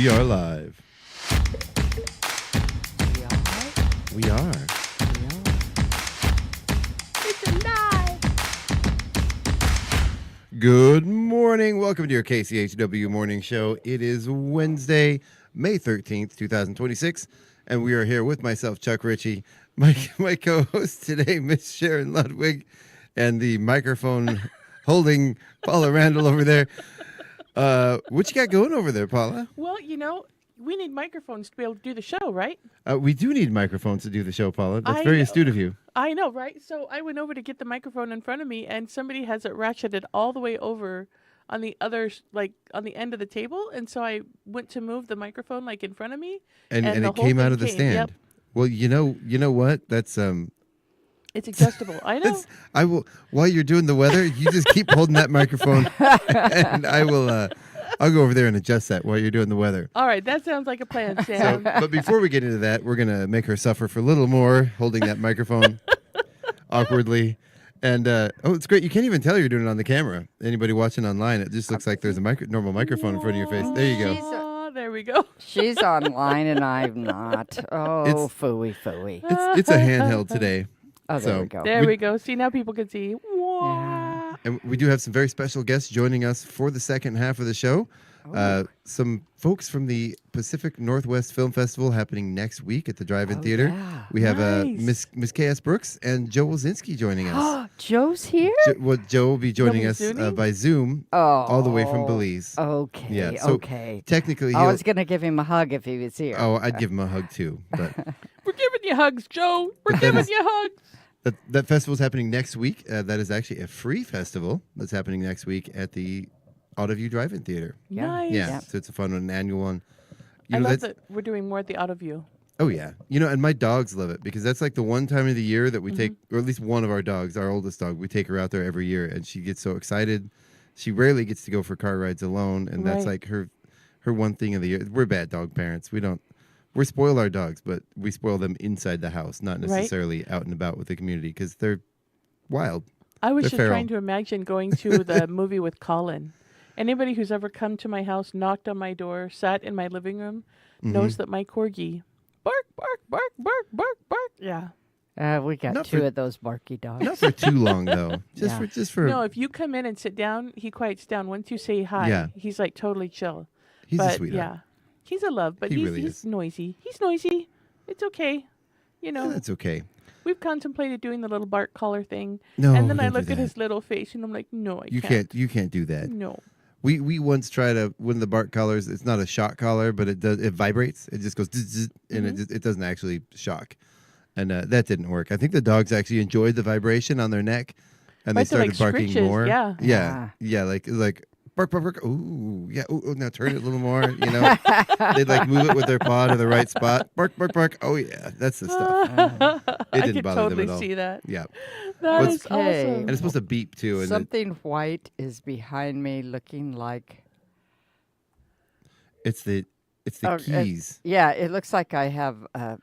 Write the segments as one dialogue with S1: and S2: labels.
S1: We are live. We are.
S2: It's alive.
S1: Good morning. Welcome to your KCHW morning show. It is Wednesday, May 13th, 2026, and we are here with myself, Chuck Ritchie, my co-host today, Miss Sharon Ludwig, and the microphone holding Paula Randall over there. What you got going over there, Paula?
S2: Well, we need microphones to be able to do the show, right?
S1: We do need microphones to do the show, Paula. That's
S2: I
S1: very
S2: know.
S1: astute of you.
S2: I know, right? So I went over to get the microphone in front of me, and somebody has it ratcheted all the way over on the other, on the end of the table. And so I went to move the microphone, in front of me.
S1: And
S2: the
S1: it
S2: whole
S1: came out
S2: thing
S1: of the
S2: came.
S1: stand.
S2: Yep.
S1: Well, you know what? That's
S2: It's adjustable. I know.
S1: I will. While you're doing the weather, you just keep holding that microphone, and I will. I'll go over there and adjust that while you're doing the weather.
S2: All right, that sounds like a plan, Sam.
S1: But before we get into that, we're gonna make her suffer for a little more, holding that microphone awkwardly. And it's great. You can't even tell you're doing it on the camera. Anybody watching online, it just looks like there's a normal microphone in front of your face. There you go.
S2: Oh, there we go.
S3: She's online and I'm not. Oh,
S1: It's-
S3: phooey.
S1: It's a handheld today.
S3: Oh, there
S1: So-
S3: we go.
S2: There we go. See, now people can see.
S3: Yeah.
S1: And we do have some very special guests joining us for the second half of the show. Some folks from the Pacific Northwest Film Festival happening next week at the Drive-In Theater.
S3: Yeah.
S1: We have
S2: Nice.
S1: Miss K.S. Brooks and Joe Wulczynski joining us.
S3: Joe's here?
S1: Joe will be joining
S2: You'll
S1: us
S2: be Zooming?
S1: by Zoom
S3: Oh.
S1: all the way from Belize.
S3: Okay.
S1: Yeah, so
S3: okay.
S1: Technically,
S3: I was going to give him a hug if he was here.
S1: I'd give him a hug too. But
S2: We're giving you hugs, Joe. We're giving you hugs.
S1: that festival is happening next week. That is actually a free festival that's happening next week at the Autoview Drive-In Theater.
S3: Yeah.
S2: Nice.
S1: Yeah,
S3: Yeah.
S1: so it's a fun one, an annual one.
S2: I love that we're doing more at the Autoview.
S1: Oh, yeah. And my dogs love it because that's like the one time of the year that we take, or at least one of our dogs, our oldest dog, we take her out there every year and she gets so excited. She rarely gets to go for car rides alone. And that's
S2: Right.
S1: like her one thing of the year. We're bad dog parents. We spoil our dogs, but we spoil them inside the house, not
S2: Right.
S1: necessarily out and about with the community because they're wild.
S2: I was
S1: They're
S2: just
S1: feral.
S2: trying to imagine going to the movie with Colin. Anybody who's ever come to my house, knocked on my door, sat in my living room, knows that my corgi bark, bark, bark, bark, bark, bark. Yeah.
S3: We got
S1: Not
S3: two
S1: for-
S3: of those barky dogs.
S1: Not for too long, though.
S3: Yeah.
S1: Just for.
S2: No, if you come in and sit down, he quiets down. Once you say hi,
S1: Yeah.
S2: he's like totally chill.
S1: He's
S2: but
S1: a sweetheart.
S2: yeah, he's a love, but
S1: He
S2: he's
S1: really is.
S2: noisy. He's noisy. It's okay.
S1: Yeah, that's okay.
S2: We've contemplated doing the little bark collar thing.
S1: No,
S2: and then I
S1: don't do
S2: look at
S1: that.
S2: his little face and I'm like, no, I
S1: You
S2: can't.
S1: can't do that.
S2: No.
S1: We once tried one of the bark collars. It's not a shock collar, but it vibrates. It just goes zzz, zzz, and it doesn't actually shock, and that didn't work. I think the dogs actually enjoyed the vibration on their neck, and they
S2: Right, they're like
S1: started barking
S2: screeches,
S1: more.
S2: yeah.
S1: yeah, like bark, bark, bark. Ooh, yeah. Ooh, now turn it a little more. They'd like move it with their paw to the right spot. Bark, bark, bark. Oh yeah, that's the stuff. It
S2: I
S1: didn't
S2: could
S1: bother
S2: totally
S1: them at all.
S2: see that.
S1: Yeah,
S2: That
S1: What's-
S2: is
S3: Okay.
S2: awesome.
S1: and it's supposed to beep too. And
S3: Something white is behind me looking like...
S1: it's the
S3: Oh,
S1: keys.
S3: Yeah, it looks like I have a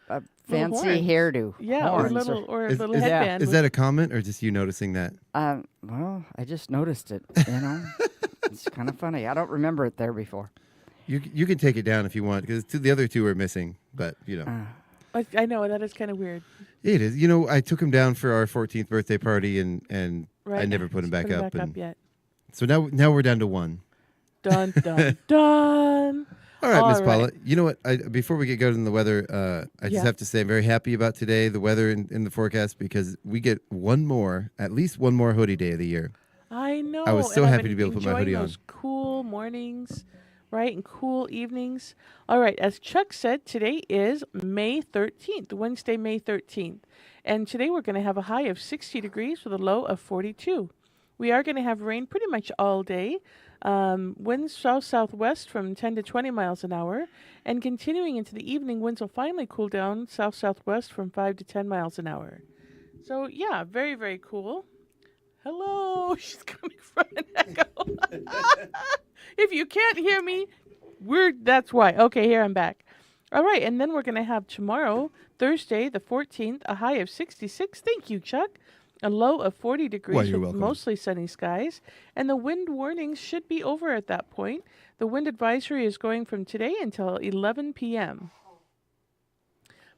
S3: fancy
S2: horns.
S3: hairdo.
S2: Yeah,
S3: Horns
S2: or a
S1: Is-
S2: little
S1: is-
S2: headband.
S1: Is
S2: with-
S1: that a comment or just you noticing that?
S3: Well, I just noticed it, It's kind of funny. I don't remember it there before.
S1: You can take it down if you want because the other two are missing, but
S2: I know, that is kind of weird.
S1: it is. I took him down for our 14th birthday party and
S2: Right.
S1: I never put him back up.
S2: Back up
S1: And
S2: yet.
S1: so now we're down to one.
S2: Dun, dun, dun.
S1: All right, Miss
S2: All
S1: Paula.
S2: right.
S1: You know what? Before we get going in the weather, I just
S2: Yeah.
S1: have to say I'm very happy about today, the weather in the forecast, because we get at least one more hoodie day of the year.
S2: I know.
S1: I was so
S2: and I've
S1: happy
S2: been
S1: to be able to put my
S2: enjoying
S1: hoodie on.
S2: those cool mornings, right, and cool evenings. All right, as Chuck said, today is May 13th, Wednesday, May 13th. And today we're going to have a high of 60 degrees with a low of 42. We are going to have rain pretty much all day. Winds south-southwest from 10 to 20 miles an hour. And continuing into the evening, winds will finally cool down south-southwest from 5 to 10 miles an hour. So, yeah, very, very cool. Hello, she's coming from an echo. If you can't hear me, that's why. Okay, here I'm back. All right, and then we're going to have tomorrow, Thursday, the 14th, a high of 66. Thank you, Chuck. a low of 40 degrees
S1: you're
S2: with
S1: welcome.
S2: mostly sunny skies. And the wind warnings should be over at that point. The wind advisory is going from today until 11 p.m.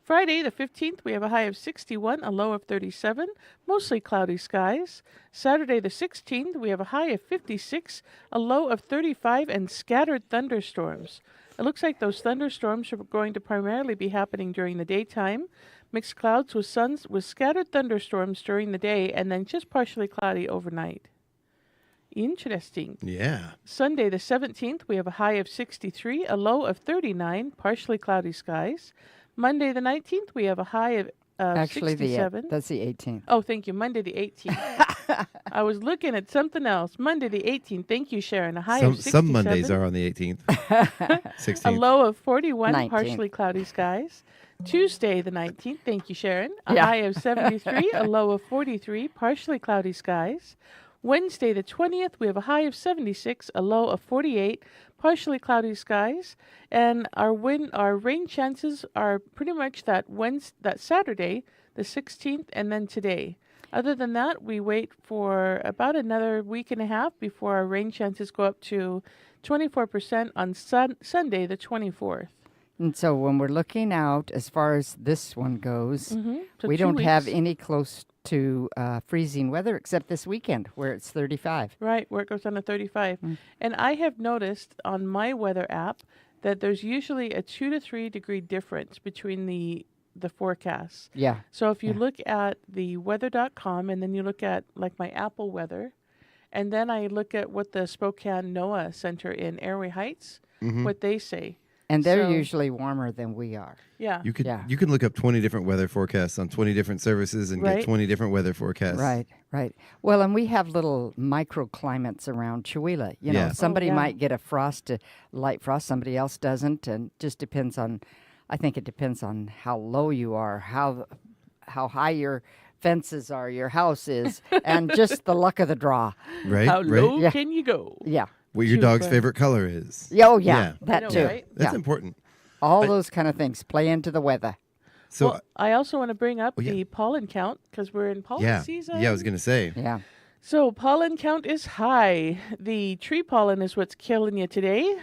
S2: Friday, the 15th, we have a high of 61, a low of 37, mostly cloudy skies. Saturday, the 16th, we have a high of 56, a low of 35, and scattered thunderstorms. It looks like those thunderstorms are going to primarily be happening during the daytime. Mixed clouds with scattered thunderstorms during the day, and then just partially cloudy overnight. Interesting.
S1: Yeah.
S2: Sunday, the 17th, we have a high of 63, a low of 39, partially cloudy skies. Monday, the 19th, we have a high of
S3: Actually,
S2: 67.
S3: that's the 18th.
S2: Oh, thank you. Monday, the 18th. I was looking at something else. Monday, the 18th. Thank you, Sharon. A high of 67.
S1: Some Mondays are on the 18th. 16th.
S2: A low of 41,
S3: 19th.
S2: partially cloudy skies. Tuesday, the 19th. Thank you, Sharon. A
S3: Yeah.
S2: high of 73, a low of 43, partially cloudy skies. Wednesday, the 20th, we have a high of 76, a low of 48, partially cloudy skies, and our rain chances are pretty much that Saturday, the 16th, and then today. Other than that, we wait for about another week and a half before our rain chances go up to 24% on Sunday, the 24th.
S3: And so when we're looking out, as far as this one goes,
S2: So
S3: we
S2: 2
S3: don't have
S2: weeks.
S3: any close to freezing weather except this weekend where it's 35.
S2: Right, where it goes down to 35. And I have noticed on my weather app that there's usually a 2 to 3 degree difference between the forecasts.
S3: Yeah.
S2: So if you
S3: Yeah.
S2: look at the weather.com and then you look at like my Apple weather, and then I look at what the Spokane NOAA Center in Airway Heights, what they say.
S3: And they're
S2: So-
S3: usually warmer than we are.
S2: Yeah.
S1: You could
S3: Yeah.
S1: you can look up 20 different weather forecasts on 20 different services and
S2: Right.
S1: get 20 different weather forecasts.
S3: Right, right. Well, and we have little microclimates around Chihuahua. You know,
S1: Yeah.
S3: somebody
S2: yeah.
S3: might get a light frost, somebody else doesn't, and just depends on. I think it depends on how low you are, how high your fences are, your house is, and just the luck of the draw.
S1: Right?
S2: How
S1: right?
S2: low
S3: Yeah.
S2: can you go?
S3: Yeah.
S1: What your
S2: Too
S1: dog's
S2: far.
S1: favorite color is.
S3: Oh, yeah.
S1: Yeah.
S3: That
S2: I know,
S3: too.
S2: right?
S1: That's
S3: Yeah.
S1: important.
S3: All
S1: I-
S3: those kind of things play into the weather.
S1: So
S2: Well, I also want to bring up
S1: Oh, yeah.
S2: the pollen count because we're in pollen
S1: yeah.
S2: season.
S1: Yeah, I was going to say.
S3: Yeah.
S2: So pollen count is high. The tree pollen is what's killing you today.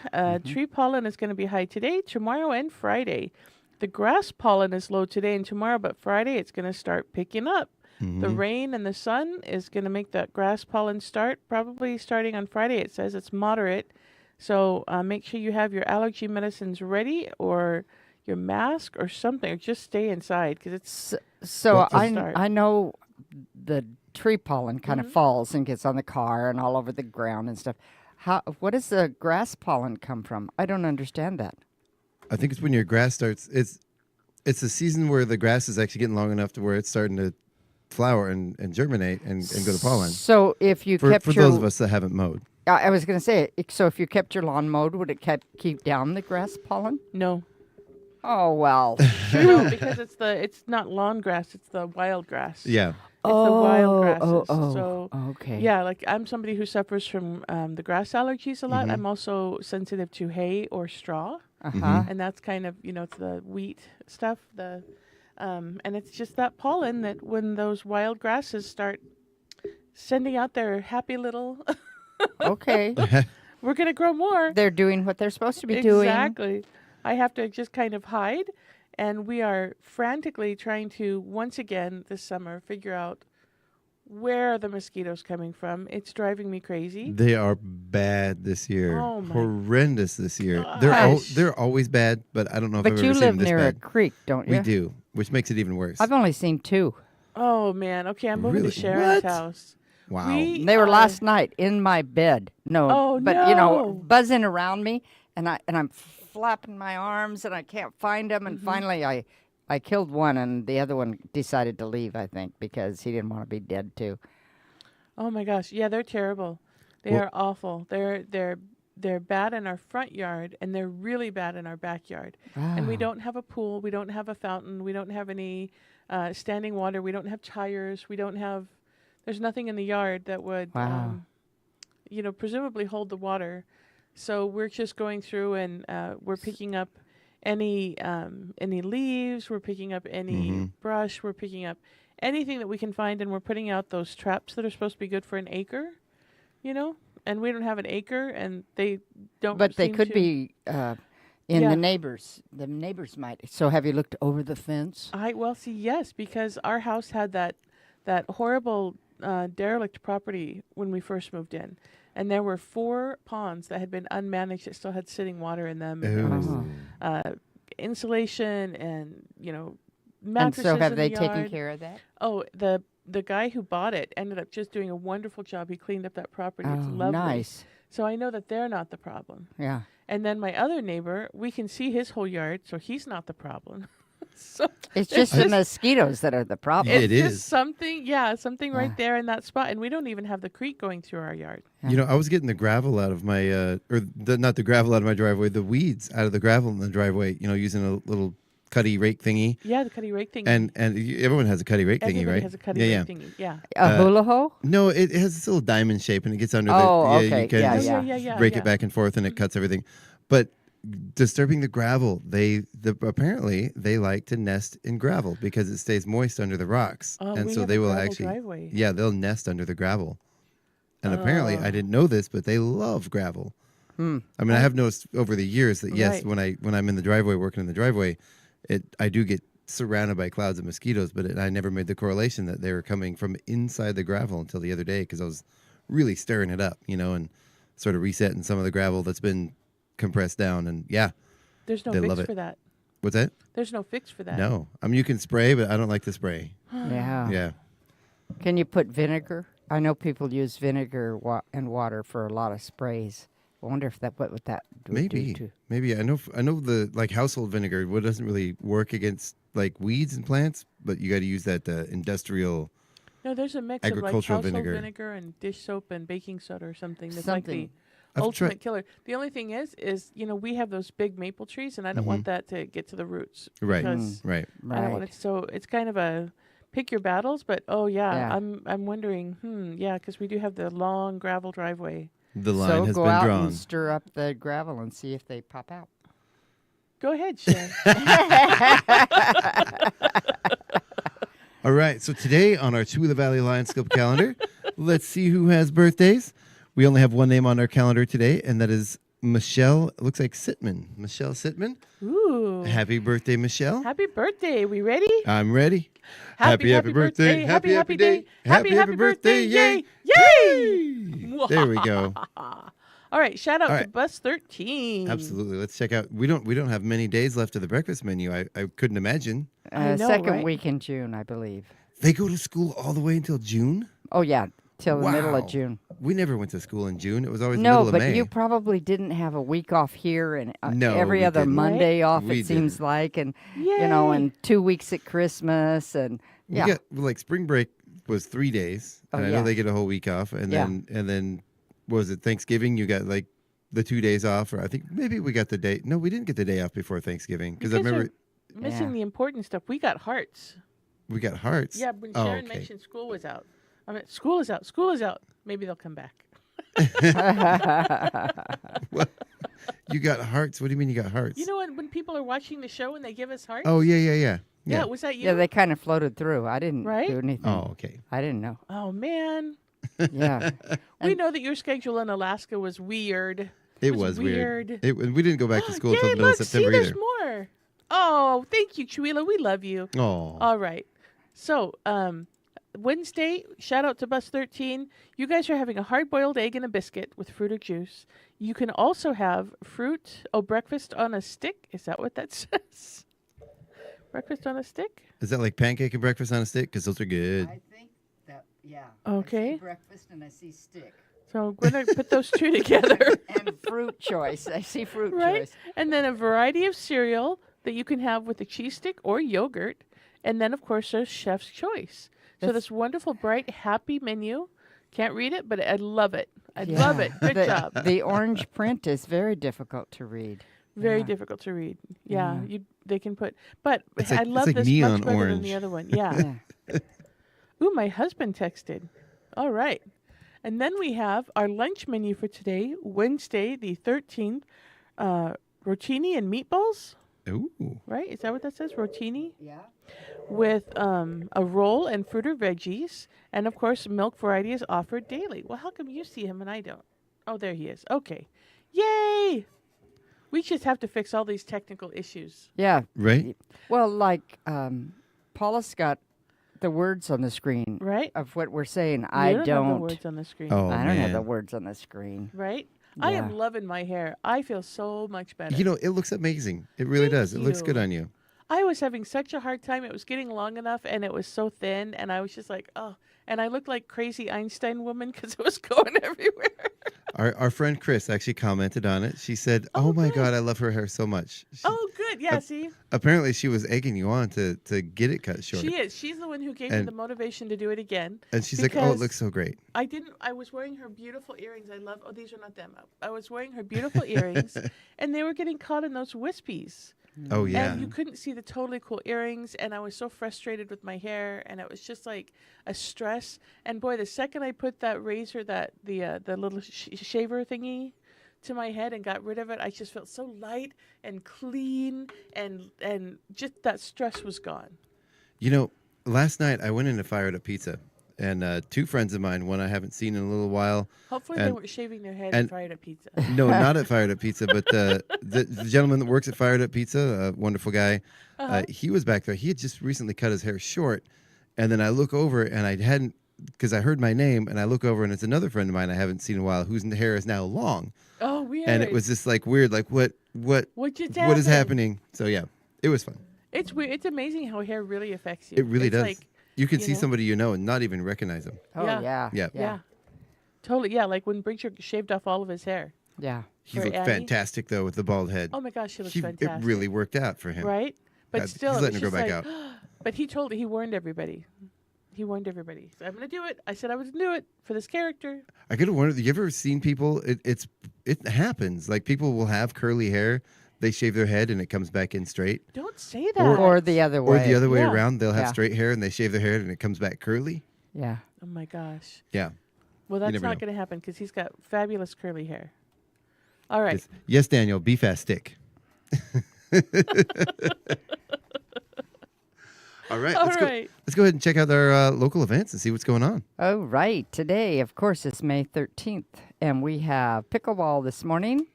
S2: Tree pollen is going to be high today, tomorrow, and Friday. The grass pollen is low today and tomorrow, but Friday it's going to start picking up. The rain and the sun is going to make that grass pollen start, probably starting on Friday. It says it's moderate. So make sure you have your allergy medicines ready or your mask or something, or just stay inside because it's
S3: So
S1: Well,
S3: I know the tree pollen kind of falls and gets on the car and all over the ground and stuff. What does the grass pollen come from? I don't understand that.
S1: I think it's when your grass starts. It's the season where the grass is actually getting long enough to where it's starting to flower and germinate and go to pollen.
S3: So if you
S1: For
S3: kept your,
S1: those of us that haven't mowed.
S3: I was going to say, so if you kept your lawn mowed, would it keep down the grass pollen?
S2: no.
S3: Oh well.
S2: No, because it's not lawn grass, it's the wild grass.
S1: Yeah.
S2: It's the wild grasses.
S3: Oh,
S2: So
S3: okay.
S2: yeah, like I'm somebody who suffers from the grass allergies a lot. I'm also sensitive to hay or straw,
S3: Uh-huh.
S2: and that's kind of it's the wheat stuff. And it's just that pollen that when those wild grasses start sending out their happy little,
S3: Okay.
S2: we're gonna grow more.
S3: They're doing what they're supposed to be doing.
S2: Exactly. I have to just kind of hide, and we are frantically trying to once again this summer figure out where are the mosquitoes coming from. It's driving me crazy.
S1: They are bad this year.
S2: Oh, my
S1: Horrendous this year.
S2: gosh.
S1: They're always bad, but I don't know if
S3: But
S1: I've
S3: you
S1: ever seen
S3: live
S1: them this
S3: near a
S1: bad.
S3: creek, don't you?
S1: We do, which makes it even worse.
S3: I've only seen 2.
S2: Oh man. Okay, I'm moving
S1: Really?
S2: to Sharon's
S1: What?
S2: house.
S1: Wow.
S2: We
S3: They were
S2: are-
S3: last night in my bed. No,
S2: Oh,
S3: but
S2: no.
S3: buzzing around me, and I'm flapping my arms, and I can't find them. And finally, I killed one, and the other one decided to leave. I think because he didn't want to be dead too.
S2: Oh my gosh. Yeah, they're terrible. They
S1: Well-
S2: are awful. They're bad in our front yard, and they're really bad in our backyard. And we
S3: Wow.
S2: don't have a pool. We don't have a fountain. We don't have any standing water. We don't have tires. We don't have. There's nothing in the yard that would,
S3: Wow.
S2: presumably hold the water. So we're just going through and we're picking up any leaves. We're picking up any brush. We're picking up anything that we can find, and we're putting out those traps that are supposed to be good for an acre, and we don't have an acre, and they don't.
S3: But they
S2: seem
S3: could
S2: to-
S3: be in
S2: Yeah.
S3: the neighbors. The neighbors might. So have you looked over the fence?
S2: Yes, because our house had that horrible derelict property when we first moved in, and there were 4 ponds that had been unmanaged that still had sitting water in them. And there was,
S3: Oh.
S2: insulation and
S3: And
S2: mattresses
S3: so have
S2: in
S3: they
S2: the
S3: taken
S2: yard.
S3: care of that?
S2: Oh, the guy who bought it ended up just doing a wonderful job. He cleaned up that property. It's
S3: Oh,
S2: lovely.
S3: nice.
S2: So I know that they're not the problem.
S3: Yeah.
S2: And then my other neighbor, we can see his whole yard, so he's not the problem. So
S3: It's just the mosquitoes that are the problem.
S1: Yeah,
S2: it's
S1: it
S2: just
S1: is.
S2: something
S3: Yeah.
S2: right there in that spot, and we don't even have the creek going through our yard.
S1: I was getting the gravel out of my, not the gravel out of my driveway, the weeds out of the gravel in the driveway, using a little cutty rake thingy.
S2: Yeah, the cutty rake thingy.
S1: And everyone has a cutty rake thingy,
S2: Everybody
S1: right?
S2: has a cutty
S1: yeah,
S2: rake thingy. Yeah.
S3: A hula hoe?
S1: No, it has this little diamond shape, and it gets under
S3: Oh,
S1: the.
S3: okay.
S1: You can
S3: Yeah,
S1: just
S3: yeah.
S1: rake it back and forth, and it cuts everything. But disturbing the gravel, apparently they like to nest in gravel because it stays moist under the rocks,
S2: Oh,
S1: and
S2: we
S1: so
S2: have
S1: they
S2: a
S1: will
S2: gravel
S1: actually,
S2: driveway.
S1: yeah, they'll nest under the gravel. And apparently, I didn't know this, but they love gravel. I mean, I have noticed over the years that yes,
S2: Right.
S1: when I'm in the driveway working in the driveway, I do get surrounded by clouds of mosquitoes, but I never made the correlation that they were coming from inside the gravel until the other day because I was really stirring it up, and sort of resetting some of the gravel that's been compressed down. And yeah,
S2: There's no
S1: They
S2: fix
S1: love it.
S2: for that.
S1: what's that?
S2: There's no fix for that.
S1: No, I mean you can spray, but I don't like to spray.
S3: Yeah.
S1: Yeah,
S3: Can you put vinegar? I know people use vinegar and water for a lot of sprays. I wonder if what would that do
S1: maybe,
S3: to.
S1: maybe I know the like household vinegar. What doesn't really work against like weeds and plants, but you got to use that industrial.
S2: No, there's a mix of like
S1: Agricultural
S2: household
S1: vinegar.
S2: vinegar and dish soap and baking soda or something. That's
S3: Something.
S2: like the
S1: I've
S2: ultimate
S1: tried-
S2: killer. The only thing is we have those big maple trees, and I don't want that to get to the roots.
S1: Right,
S2: Because
S1: right.
S2: I don't want it. So it's kind of a pick your battles. But
S3: Yeah.
S2: I'm wondering. Because we do have the long gravel driveway.
S1: The line
S3: So
S1: has
S3: go
S1: been
S3: out
S1: drawn.
S3: and stir up the gravel and see if they pop out.
S2: Go ahead, Sharon.
S1: All right, so today on our Chula Valley Lions Club calendar, let's see who has birthdays. We only have one name on our calendar today, and that is Michelle. It looks like Sitman. Michelle Sitman.
S2: Ooh.
S1: Happy birthday, Michelle.
S2: Happy birthday. We ready?
S1: I'm ready.
S2: Happy birthday. Happy day. Happy birthday. Yay. Yay.
S1: There we go.
S2: All right. Shout out
S1: All
S2: to
S1: right.
S2: Bus 13.
S1: Absolutely. Let's check out. We don't have many days left of the breakfast menu. I couldn't imagine.
S2: I know,
S3: Second
S2: right?
S3: week in June, I believe.
S1: They go to school all the way until June?
S3: Oh, yeah, till the middle
S1: Wow.
S3: of June.
S1: We never went to school in June. It was always the
S3: No,
S1: middle of
S3: but
S1: May.
S3: you probably didn't have a week off here and
S1: No,
S3: every
S1: we
S3: other
S1: didn't.
S3: Monday off,
S1: We
S3: it seems
S1: didn't.
S3: like. And,
S2: Yay.
S3: and 2 weeks at Christmas. And,
S1: We
S3: yeah.
S1: got like spring break was 3 days.
S3: Oh,
S1: And I
S3: yeah.
S1: know they get a whole week off. And
S3: Yeah.
S1: then what was it Thanksgiving? You got like the 2 days off, or I think maybe we got the day. No, we didn't get the day off before Thanksgiving because I
S2: You guys
S1: remember
S2: are missing
S3: Yeah.
S2: the important stuff. We got hearts.
S1: we got hearts.
S2: Yeah, when
S1: Oh,
S2: Sharon
S1: okay.
S2: mentioned school was out. I mean, school is out. School is out. Maybe they'll come back.
S1: You got hearts. What do you mean you got hearts?
S2: You know when people are watching the show and they give us hearts?
S1: Oh yeah.
S2: Yeah, was that you?
S3: Yeah, they kind of floated through. I didn't
S2: Right?
S3: do anything.
S1: Oh, okay.
S3: I didn't know.
S2: Oh, man.
S3: Yeah.
S2: We know that your schedule in Alaska was weird.
S1: It was weird. We didn't go back to school
S2: Yay,
S1: until the middle
S2: look,
S1: of September
S2: see,
S1: either.
S2: there's more. Oh, thank you, Chuila. We love you.
S1: Oh.
S2: All right. So, Wednesday, shout out to Bus 13. You guys are having a hard-boiled egg and a biscuit with fruit or juice. You can also have breakfast on a stick. Is that what that says? Breakfast on a stick?
S1: Is that like pancake and breakfast on a stick? Because those are good.
S3: think that, yeah.
S2: Okay.
S3: breakfast and I see stick.
S2: So we're going to put those two together.
S3: And fruit choice. I see fruit
S2: Right?
S3: choice.
S2: And then a variety of cereal that you can have with a cheese stick or yogurt. And then, of course, there's Chef's Choice. So
S3: That's-
S2: this wonderful, bright, happy menu. Can't read it, but I love it. I
S3: Yeah.
S2: love it. Good
S3: the,
S2: job.
S3: The orange print is very difficult to read.
S2: Very
S3: Yeah.
S2: difficult to read. Yeah,
S3: Yeah.
S2: they can put. But
S1: It's like-
S2: I
S1: it's
S2: love
S1: like
S2: this
S1: neon
S2: much better than
S1: orange.
S2: the other one. Yeah.
S3: Yeah.
S2: Ooh, my husband texted. All right. And then we have our lunch menu for today, Wednesday, the 13th. Rotini and meatballs.
S1: Ooh.
S2: right? Is that what that says? Rotini?
S3: Yeah.
S2: With a roll and fruit or veggies. And of course, milk variety is offered daily. Well, how come you see him and I don't? Oh, there he is. Okay. Yay! We just have to fix all these technical issues.
S3: Yeah.
S1: Right?
S3: Well, like Paula's got the words on the screen
S2: Right?
S3: of what we're saying.
S2: You
S3: I
S2: don't
S3: don't.
S2: have the words on the screen.
S1: Oh,
S3: I don't have the
S1: man.
S3: words on the screen.
S2: Right? I
S3: Yeah.
S2: am loving my hair. I feel so much better.
S1: You know, it looks amazing. It really
S2: Thank
S1: does. It looks good
S2: you.
S1: on you.
S2: I was having such a hard time. It was getting long enough and it was so thin. And I was just like, oh. And I looked like crazy Einstein woman because it was going everywhere.
S1: Our friend Chris actually commented on it. She said,
S2: Oh,
S1: "Oh my
S2: good.
S1: God, I love her hair so much."
S2: Oh, good. Yeah,
S1: Uh,
S2: see?
S1: Apparently, she was egging you on to get it cut short.
S2: She is. She's the one who gave me
S1: And-
S2: the motivation to do it again.
S1: And she's like, "Oh, it
S2: because
S1: looks so great."
S2: I was wearing her beautiful earrings. Oh, these are not them. I was wearing her beautiful earrings and they were getting caught in those wispies.
S1: Oh yeah.
S2: And you couldn't see the totally cool earrings. And I was so frustrated with my hair. And it was just like a stress. And boy, the second I put that razor, the little shaver thingy to my head and got rid of it, I just felt so light and clean. And just that stress was gone.
S1: You know, last night I went into Fired Up Pizza, and two friends of mine, one I haven't seen in a little while.
S2: Hopefully they
S1: And-
S2: weren't shaving their head
S1: and-
S2: and fried up pizza.
S1: No, not at Fired Up Pizza, but the gentleman that works at Fired Up Pizza, a wonderful guy, he was back there. He had just recently cut his hair short, and then I look over and I hadn't, because I heard my name, and I look over and it's another friend of mine I haven't seen in a while whose hair is now long,
S2: Oh, weird.
S1: and it was just like weird, like what
S2: What
S1: is
S2: just happened?
S1: happening? So yeah, it was fun.
S2: It's weird. It's amazing how hair really affects you.
S1: It really
S2: It's
S1: does.
S2: Like,
S1: You can
S2: you
S1: see
S2: know?
S1: somebody you know and not even recognize them.
S3: Oh,
S2: Yeah.
S3: yeah.
S1: Yeah.
S2: yeah. Totally. Yeah, like when Bridger shaved off all of his hair.
S3: Yeah.
S1: He
S2: For
S1: looked
S2: Annie?
S1: fantastic though with the bald head.
S2: Oh my gosh, he looks
S1: It
S2: fantastic.
S1: really worked out for him.
S2: Right? But
S1: God,
S2: still,
S1: he's
S2: it
S1: letting
S2: was
S1: her go
S2: just
S1: back
S2: like,
S1: out.
S2: But he warned everybody. He warned everybody. So I'm going to do it. I said I would do it for this character.
S1: I could have wondered. You ever seen people? It happens. Like people will have curly hair. They shave their head and it comes back in straight.
S2: Don't say that.
S3: Or the other way.
S1: Or the other way
S2: Yeah.
S1: around. They'll have
S3: Yeah.
S1: straight hair and they shave their hair and it comes back curly.
S3: Yeah.
S2: Oh my gosh.
S1: Yeah.
S2: Well, that's
S1: never
S2: not
S1: know.
S2: going to happen because he's got fabulous curly hair. All right.
S1: Yes, Daniel. Be fast stick. All right.
S2: All
S1: let's
S2: right.
S1: Let's go ahead and check out our local events and see what's going on.
S3: Oh, right. Today, of course, is May 13th, and we have pickleball this morning,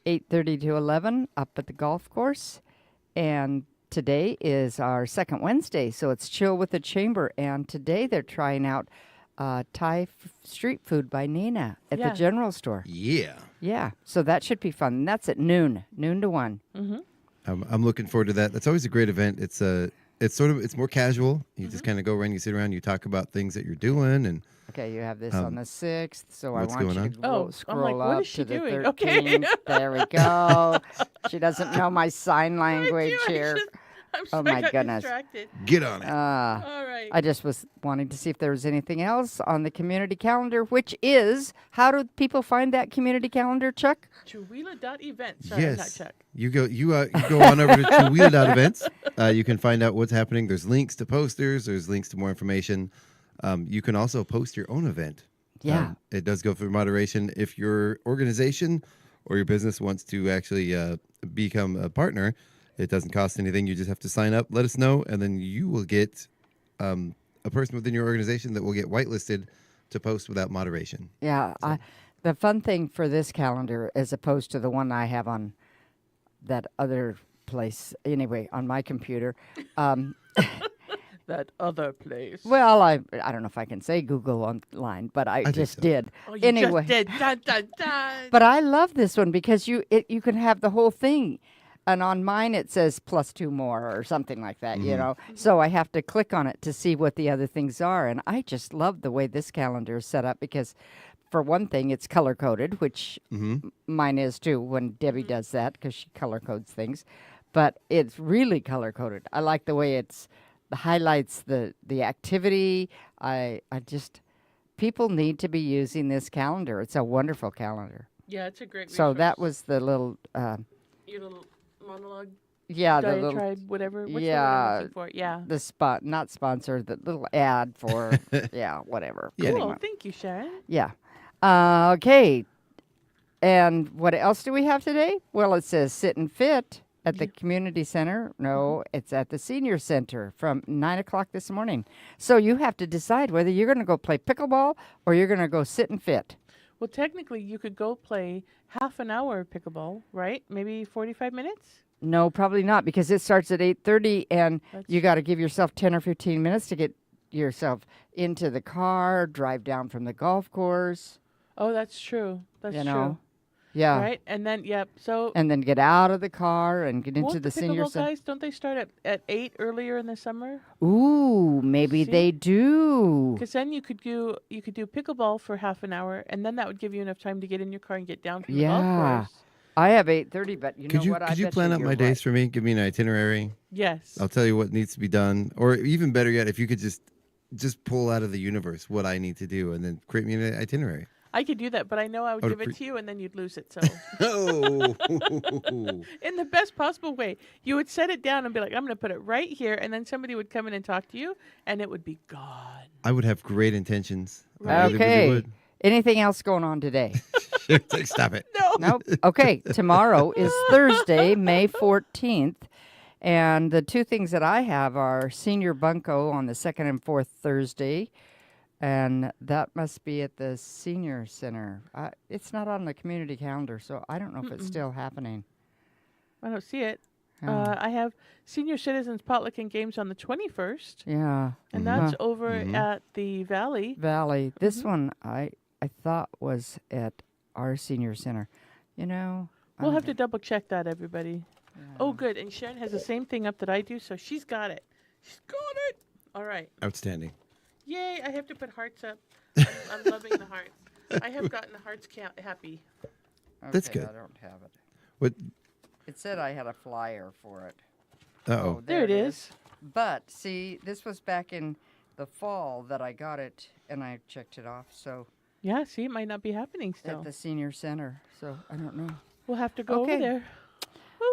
S3: 8:30 to 11 up at the golf course. And today is our second Wednesday, so it's Chill with the Chamber. And today they're trying out Thai street food by Nina at
S2: Yeah.
S3: the general store.
S1: Yeah.
S3: Yeah, so that should be fun. And that's at noon to 1.
S1: I'm looking forward to that. That's always a great event. It's more casual. You just kind of go around, you sit around, you talk about things that you're doing, and
S3: Okay, you have this on the 6th, so I
S1: what's
S3: want
S1: going
S3: you to
S2: Oh, I'm
S3: scroll
S2: like, what
S3: up
S2: is she
S3: to the
S2: doing?
S3: 13th.
S2: Okay.
S3: There we go. She doesn't know my sign language
S2: I do.
S3: here.
S2: I'm
S3: Oh,
S2: sorry,
S3: my
S2: I got
S3: goodness.
S2: distracted.
S1: get on it.
S2: All right.
S3: I just was wanting to see if there was anything else on the community calendar, which is, how do people find that community calendar, Chuck?
S2: Chihuahua.event. Sorry,
S1: Yes.
S2: not Chuck.
S1: You go on over to Chihuahua events. You can find out what's happening. There's links to posters. There's links to more information. You can also post your own event.
S3: Yeah.
S1: It does go through moderation. If your organization or your business wants to actually become a partner, it doesn't cost anything. You just have to sign up, let us know, and then you will get a person within your organization that will get whitelisted to post without moderation.
S3: Yeah. The fun thing for this calendar, as opposed to the one I have on that other place, anyway, on my computer.
S2: That other place.
S3: Well, I don't know if I can say Google online, but I
S1: think
S3: just
S1: so.
S3: did.
S2: Oh, you
S3: Anyway.
S2: just did. Dun, dun, dun.
S3: But I love this one because you can have the whole thing. And on mine it says +2 more or something like that, you know. So I have to click on it to see what the other things are. And I just love the way this calendar is set up because, for one thing, it's color coded, which mine is too when Debbie does that because she color codes things. But it's really color coded. I like the way it's highlights the activity. I just, people need to be using this calendar. It's a wonderful calendar.
S2: Yeah, it's a great
S3: So that
S2: resource.
S3: was the little,
S2: Your little monologue,
S3: yeah, the little,
S2: diatribe, whatever. What's the word
S3: yeah,
S2: I'm looking for? Yeah.
S3: the spot, not sponsor, the little ad for, yeah, whatever.
S1: Yeah.
S2: Cool.
S3: Anyway,
S2: Thank you, Sharon.
S3: yeah. Okay. And what else do we have today? Well, it says sit and fit At the community center? No, it's at the senior center from 9 o'clock this morning. So you have to decide whether you're going to go play pickleball or you're going to go sit and fit.
S2: Well, technically, you could go play half an hour of pickleball, right? Maybe 45 minutes?
S3: No, probably not, because it starts at 8:30, and
S2: That's
S3: you got to give yourself 10 or 15 minutes to get yourself into the car, drive down from the golf course.
S2: Oh, that's true. That's
S3: you
S2: true.
S3: know, yeah,
S2: Right? And then, yep. So,
S3: and then get out of the car and get into
S2: won't
S3: the
S2: the
S3: senior
S2: pickleball
S3: center.
S2: guys, don't they start at 8 earlier in the summer?
S3: Ooh, maybe
S2: See?
S3: they do.
S2: Because then you could do pickleball for half an hour, and then that would give you enough time to get in your car and get down from the
S3: Yeah.
S2: golf course.
S3: I have 8:30, but you know what? I
S1: Could you
S3: bet
S1: plan out
S3: you're
S1: my
S3: right.
S1: days for me? Give me an itinerary.
S2: Yes.
S1: I'll tell you what needs to be done, or even better yet, if you could just pull out of the universe what I need to do, and then create me an itinerary.
S2: I could do that, but I know I would
S1: Oh,
S2: give it to you, and then you'd lose it. So,
S1: Oh,
S2: in the best possible way, you would set it down and be like, "I'm going to put it right here," and then somebody would come in and talk to you, and it would be gone.
S1: I would have great intentions. I
S2: Right.
S1: really, really
S3: Okay.
S1: would.
S3: Anything else going on today?
S1: Stop it.
S2: No.
S3: Nope. Okay. Tomorrow is Thursday, May 14th. And the two things that I have are Senior Bunko on the second and fourth Thursday. And that must be at the Senior Center. It's not on the community calendar, so I don't know if it's still happening.
S2: I don't see it.
S3: Oh.
S2: I have Senior Citizens Potluck and Games on the 21st,
S3: Yeah.
S2: and that's over at the Valley.
S3: Valley. This one I thought was at our Senior Center. You know,
S2: We'll have to double check that, everybody. Oh, good. And Sharon has the same thing up that I do, so she's got it. She's got it. All right.
S1: Outstanding.
S2: Yay, I have to put hearts up. I'm loving the hearts. I have gotten the hearts happy.
S1: That's
S3: Okay,
S1: good.
S3: I don't have it.
S1: What?
S3: It said I had a flyer for it.
S1: Uh-oh.
S2: There it is.
S3: But see, this was back in the fall that I got it, and I checked it off. So
S2: Yeah, see, it might not be happening still.
S3: at the senior center. So I don't know.
S2: We'll have to go
S3: Okay.
S2: over there.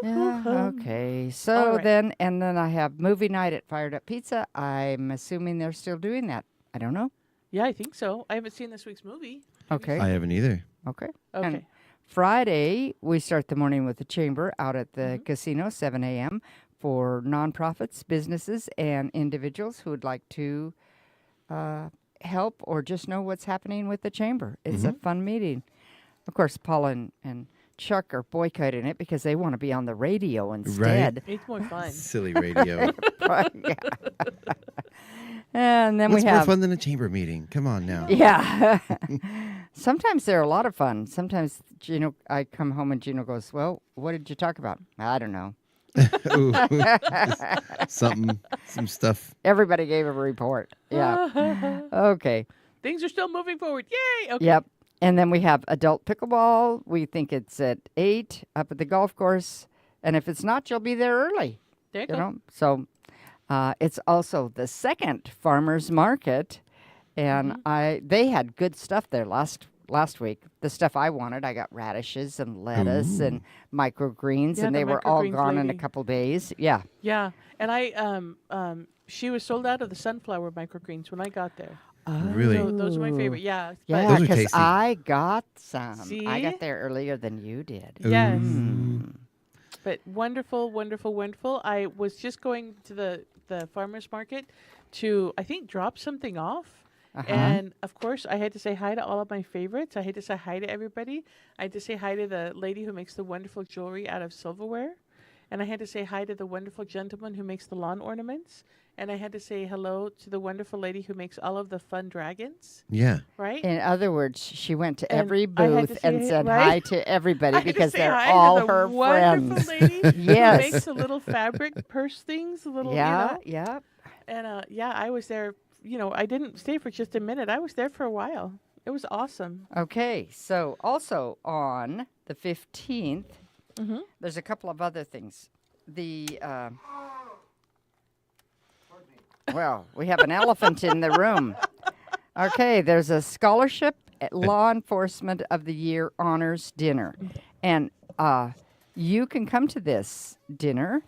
S3: Yeah. Okay.
S2: All
S3: So
S2: right.
S3: then I have movie night at Fired Up Pizza. I'm assuming they're still doing that. I don't know.
S2: Yeah, I think so. I haven't seen this week's movie.
S3: Okay.
S1: I haven't either.
S3: Okay.
S2: Okay.
S3: And Friday, we start the morning with the chamber out at the casino, 7 a.m. for nonprofits, businesses, and individuals who would like to help or just know what's happening with the chamber. It's a fun meeting. Of course, Paula and Chuck are boycotting it because they want to be on the radio instead.
S2: It's more fun.
S1: Silly radio.
S3: Right, yeah. And then
S1: What's
S3: we
S1: more
S3: have
S1: fun than a chamber meeting? Come on now.
S3: yeah. Sometimes they're a lot of fun. Sometimes Gino, I come home and Gino goes, "Well, what did you talk about?" I don't know.
S1: Ooh. Some stuff.
S3: Everybody gave a report. Yeah. Okay.
S2: Things are still moving forward. Yay! Okay.
S3: Yep. And then we have adult pickleball. We think it's at 8 up at the golf course. And if it's not, you'll be there early.
S2: There you
S3: You
S2: go.
S3: know. So it's also the second farmers market, and they had good stuff there last week. The stuff I wanted, I got radishes and lettuce and microgreens,
S2: Yeah,
S3: and
S2: the
S3: they were all
S2: microgreens
S3: gone in a
S2: lady.
S3: couple days. Yeah.
S2: Yeah, and I she was sold out of the sunflower microgreens when I got there.
S1: Really?
S2: So those are my favorite. Yeah. but-
S3: Yeah,
S1: Those are
S3: because
S1: tasty.
S3: I got some. I
S2: See?
S3: got there earlier than you did.
S2: Yes.
S3: Mm.
S2: But wonderful, wonderful, wonderful. I was just going to the farmer's market to, I think, drop something off. And, of course, I had to say hi to all of my favorites. I had to say hi to everybody. I had to say hi to the lady who makes the wonderful jewelry out of silverware. And I had to say hi to the wonderful gentleman who makes the lawn ornaments. And I had to say hello to the wonderful lady who makes all of the fun dragons,
S1: Yeah.
S2: right?
S3: In other words, she went to
S2: And
S3: every
S2: I had to
S3: booth
S2: say
S3: and said
S2: right?
S3: hi to everybody
S2: I had to
S3: because
S2: say
S3: they're
S2: hi
S3: all
S2: to the
S3: her
S2: wonderful
S3: friends.
S2: lady
S3: Yes.
S2: who makes the little fabric purse things, the little,
S3: Yeah,
S2: you know.
S3: yeah.
S2: And yeah, I was there. You know, I didn't stay for just a minute. I was there for a while. It was awesome.
S3: Okay, so also on the 15th,
S2: Mm-hmm.
S3: there's a couple of other things. Well, we have an elephant in the room. Okay, there's a scholarship at Law Enforcement of the Year Honors Dinner. And you can come to this dinner.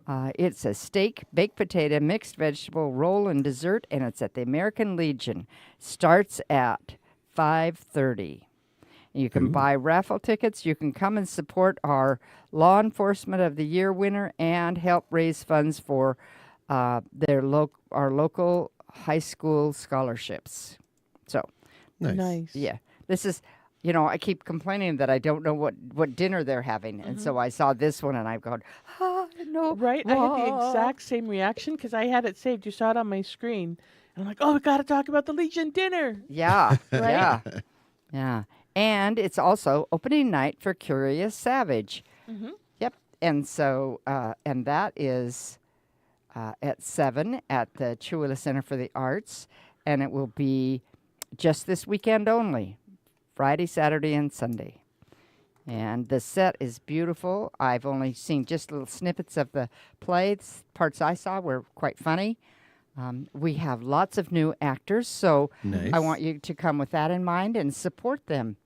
S3: It's a steak, baked potato, mixed vegetable, roll, and dessert, and it's at the American Legion. Starts at 5:30. You can buy raffle tickets. You can come and support our Law Enforcement of the Year winner and help raise funds for our local high school scholarships. So,
S1: Nice.
S3: yeah, this is, I keep complaining that I don't know what dinner they're having. And so I saw this one and I've gone, no.
S2: Right? I had the exact same reaction because I had it saved. You saw it on my screen. And I'm like, oh, we got to talk about the Legion dinner.
S3: Yeah,
S2: Right?
S3: yeah, yeah. And it's also opening night for Curious Savage. Yep. And so, and that is at 7 at the Chihuahua Center for the Arts. And it will be just this weekend only, Friday, Saturday, and Sunday. And the set is beautiful. I've only seen just little snippets of the play. The parts I saw were quite funny. We have lots of new actors, so
S1: Nice.
S3: I want you to come with that in mind and support them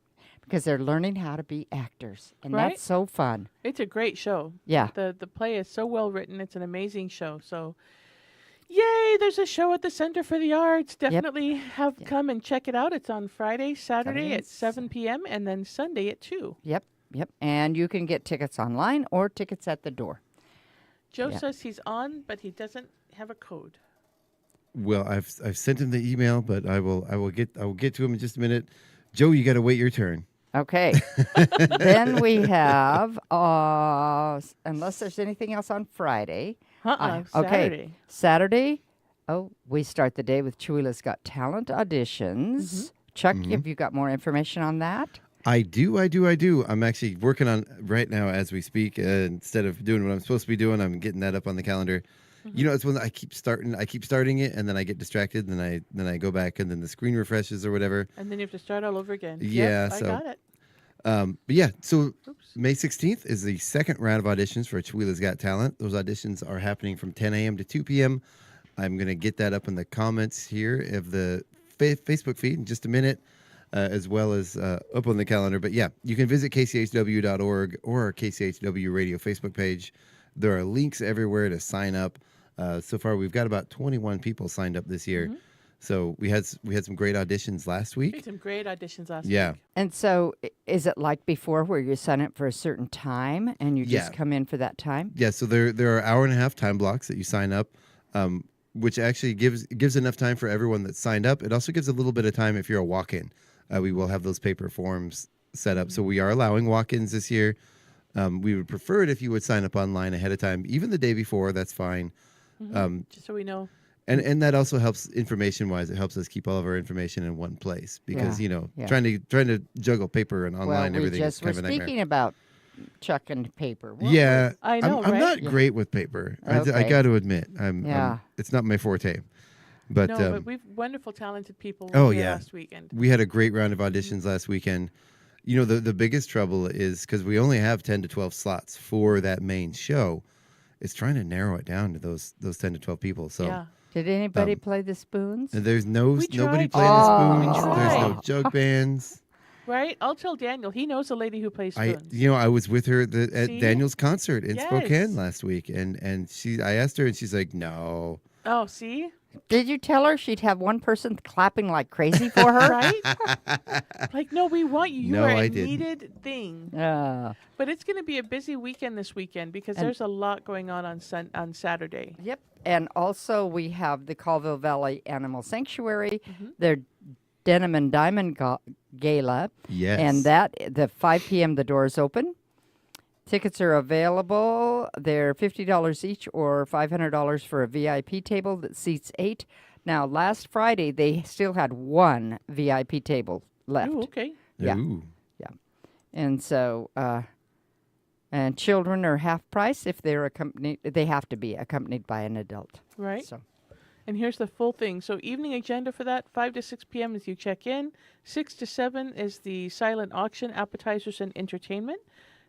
S3: because they're learning how to be actors, and
S2: Right?
S3: that's so fun.
S2: It's a great show.
S3: Yeah.
S2: The play is so well written. It's an amazing show. So, yay! There's a show at the Center for the Arts. Definitely come and check it out. It's on Friday, Saturday at 7 p.m. and then Sunday at 2.
S3: Yep. And you can get tickets online or tickets at the door.
S2: Joe
S3: Yeah.
S2: says he's on, but he doesn't have a code.
S1: Well, I've sent him the email, but I will get to him in just a minute. Joe, you got to wait your turn.
S3: Okay. Then we have, unless there's anything else on Friday.
S2: Saturday.
S3: Okay. Saturday. Oh, we start the day with Chihuahua's Got Talent auditions. Chuck, have you got more information on that?
S1: I do. I'm actually working on right now as we speak. Instead of doing what I'm supposed to be doing, I'm getting that up on the calendar. It's when I keep starting it, and then I get distracted, and then I go back, and then the screen refreshes or whatever.
S2: And then you have to start all over again.
S1: Yeah,
S2: Yep,
S1: so-
S2: I got it.
S1: But yeah, so
S2: Oops.
S1: May 16th is the second round of auditions for Chihuahua's Got Talent. Those auditions are happening from 10 a.m. to 2 p.m. I'm going to get that up in the comments here of the Facebook feed in just a minute, as well as up on the calendar. But yeah, you can visit kchw.org or our KCHW radio Facebook page. There are links everywhere to sign up. So far, we've got about 21 people signed up this year. So we had some great auditions last
S2: We had
S1: week.
S2: some great auditions last
S1: Yeah.
S2: week.
S3: And so is it like before where you sign up for a certain time and you just
S1: Yeah.
S3: come in for that time?
S1: Yeah, so there are hour and a half time blocks that you sign up, which actually gives enough time for everyone that's signed up. It also gives a little bit of time if you're a walk-in. We will have those paper forms set up. So we are allowing walk-ins this year. We would prefer it if you would sign up online ahead of time, even the day before. That's fine.
S2: Just so we know.
S1: And that also helps information-wise. It helps us keep all of our information in one place because
S3: Yeah.
S1: trying to juggle paper and online
S3: Well,
S1: and
S3: we
S1: everything is
S3: just were
S1: kind of a nightmare.
S3: speaking about Chuck and paper. weren't
S1: Yeah,
S2: I know,
S1: I'm
S2: right?
S1: not
S3: Yeah.
S1: great with paper. I
S3: Okay.
S1: got to admit,
S3: Yeah.
S1: it's not my forte. But,
S2: No, but we've wonderful, talented people
S1: Oh,
S2: here
S1: yeah.
S2: last weekend.
S1: we had a great round of auditions last weekend. The biggest trouble is because we only have 10 to 12 slots for that main show. It's trying to narrow it down to those 10 to 12 people. So
S2: Yeah.
S3: Did anybody play the spoons?
S1: there's
S2: We
S1: nobody
S2: tried
S1: playing
S3: to.
S1: the spoons.
S3: Oh.
S1: There's no
S2: tried.
S1: jug bands.
S2: Right? I'll tell Daniel. He knows a lady who plays
S1: I
S2: spoons.
S1: I was with her at
S2: See?
S1: Daniel's concert in
S2: Yes.
S1: Spokane last week, and I asked her, and she's like, no.
S2: Oh, see?
S3: Did you tell her she'd have one person clapping like crazy for her?
S2: Right? Like, no, we want you. You
S1: No,
S2: are
S1: I
S2: a
S1: didn't.
S2: needed thing. But it's going to be a busy weekend this weekend because
S3: And-
S2: there's a lot going on Saturday.
S3: Yep. And also we have the Colville Valley Animal Sanctuary,
S2: Mm-hmm.
S3: their Denim and Diamond Gala.
S1: Yes.
S3: And the 5 p.m. the doors open. Tickets are available. They're $50 each or $500 for a VIP table that seats 8. Now, last Friday, they still had one VIP table left.
S2: Ooh, okay.
S3: Yeah.
S1: Ooh.
S3: And so, and children are half price if they're accompanied. They have to be accompanied by an adult.
S2: Right.
S3: So,
S2: And here's the full thing. So evening agenda for that, 5 to 6 p.m. is you check in. 6 to 7 is the silent auction, appetizers, and entertainment.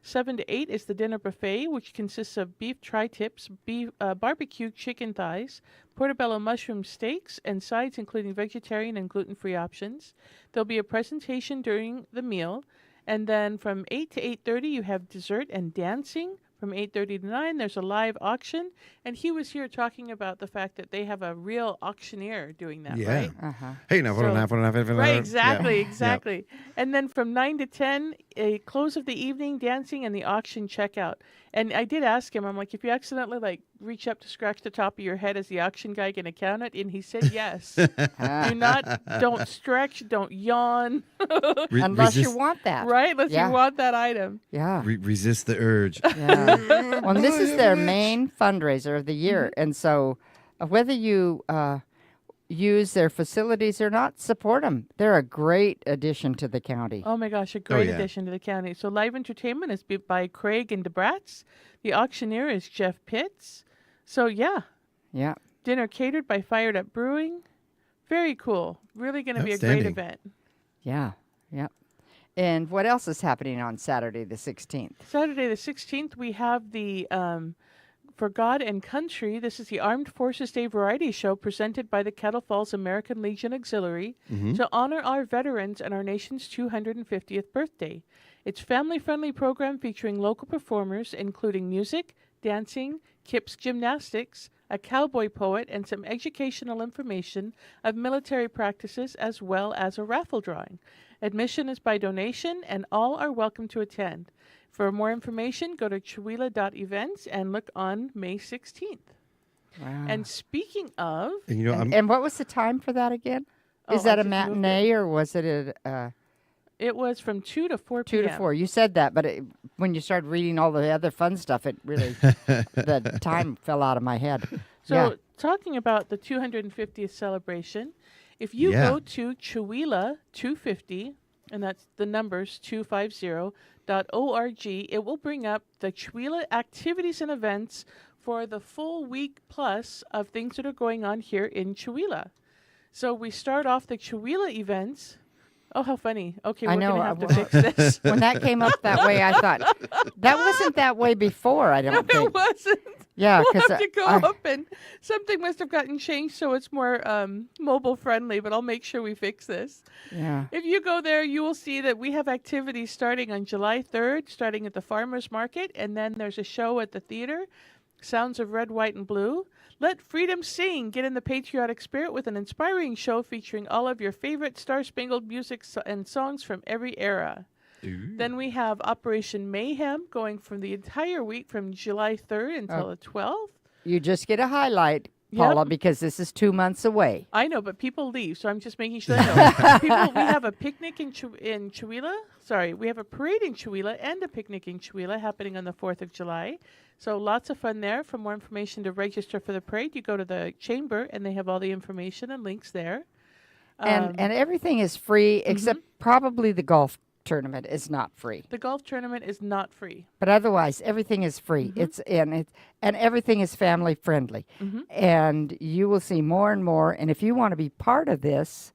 S2: 7 to 8 is the dinner buffet, which consists of beef tri-tips, beef, barbecue chicken thighs, portobello mushroom steaks, and sides including vegetarian and gluten-free options. There'll be a presentation during the meal. And then from 8 to 8:30, you have dessert and dancing. from 8:30 to 9. There's a live auction, and he was here talking about the fact that they have a real auctioneer doing that,
S1: Yeah.
S2: right?
S3: Uh-huh.
S1: Hey, now,
S2: Right, exactly,
S1: Yeah.
S2: exactly. And then from 9 to 10, a close of the evening, dancing, and the auction checkout. And I did ask him, I'm like, if you accidentally like reach up to scratch the top of your head, is the auction guy going to count it? And he said yes. Don't stretch, don't yawn,
S3: Unless you want that.
S2: right? Unless
S3: Yeah.
S2: you want that item.
S3: Yeah.
S1: Resist the urge.
S3: Yeah. Well, this is their main fundraiser of the year. And so whether you use their facilities or not, support them. They're a great addition to the county.
S2: Oh my gosh, a great
S1: yeah.
S2: addition to the county. So live entertainment is by Craig and DeBratz. The auctioneer is Jeff Pitts. So yeah,
S3: Yeah.
S2: dinner catered by Fired Up Brewing. Very cool. Really going to be a great
S1: Outstanding.
S2: event.
S3: Yeah. Yeah. And what else is happening on Saturday the 16th?
S2: Saturday the 16th, we have the For God and Country. This is the Armed Forces Day Variety Show presented by the Kettle Falls American Legion Auxiliary to honor our veterans and our nation's 250th birthday. It's family-friendly program featuring local performers, including music, dancing, Kips gymnastics, a cowboy poet, and some educational information of military practices, as well as a raffle drawing. Admission is by donation, and all are welcome to attend. For more information, go to chewila.events and look on May 16th.
S3: Wow.
S2: And speaking of,
S1: And you know,
S3: And what was the time for that again?
S2: Oh,
S3: Is that
S2: I
S3: a
S2: just moved
S3: matinee or was it a
S2: it was from 2 to 4
S3: 2
S2: p.m.
S3: to 4? You said that, but when you started reading all the other fun stuff, it really, the time fell out of my head.
S2: So, talking about the 250th celebration, if you
S1: Yeah.
S2: go to Chewila 250, and that's the numbers 250.org, it will bring up the Chewila activities and events for the full week plus of things that are going on here in Chewila. So we start off the Chewila events. Oh, how funny. Okay,
S3: I
S2: we're going
S3: know,
S2: to have to
S3: well-
S2: fix this.
S3: When that came up that way, I thought, that wasn't that way before, I don't
S2: It
S3: think.
S2: wasn't.
S3: Yeah,
S2: We'll
S3: because
S2: have to go up and something must have gotten changed so it's more mobile friendly, but I'll make sure we fix this.
S3: yeah.
S2: If you go there, you will see that we have activities starting on July 3rd, starting at the Farmers Market, and then there's a show at the theater, Sounds of Red, White, and Blue. Let freedom sing. Get in the patriotic spirit with an inspiring show featuring all of your favorite star-spangled music and songs from every era. Then we have Operation Mayhem going from the entire week from July 3rd until the 12th.
S3: You just get a highlight, Paula,
S2: Yep.
S3: because this is 2 months away.
S2: I know, but people leave, so I'm just making sure they know. We have a picnic in Chewila. Sorry, we have a parade in Chewila and a picnic in Chewila happening on the 4th of July. So lots of fun there. For more information to register for the parade, you go to the chamber, and they have all the information and links there.
S3: And everything is free, except probably the golf tournament is not free.
S2: The golf tournament is not free.
S3: But otherwise, everything is free. And everything is family friendly. And you will see more and more. And if you want to be part of this,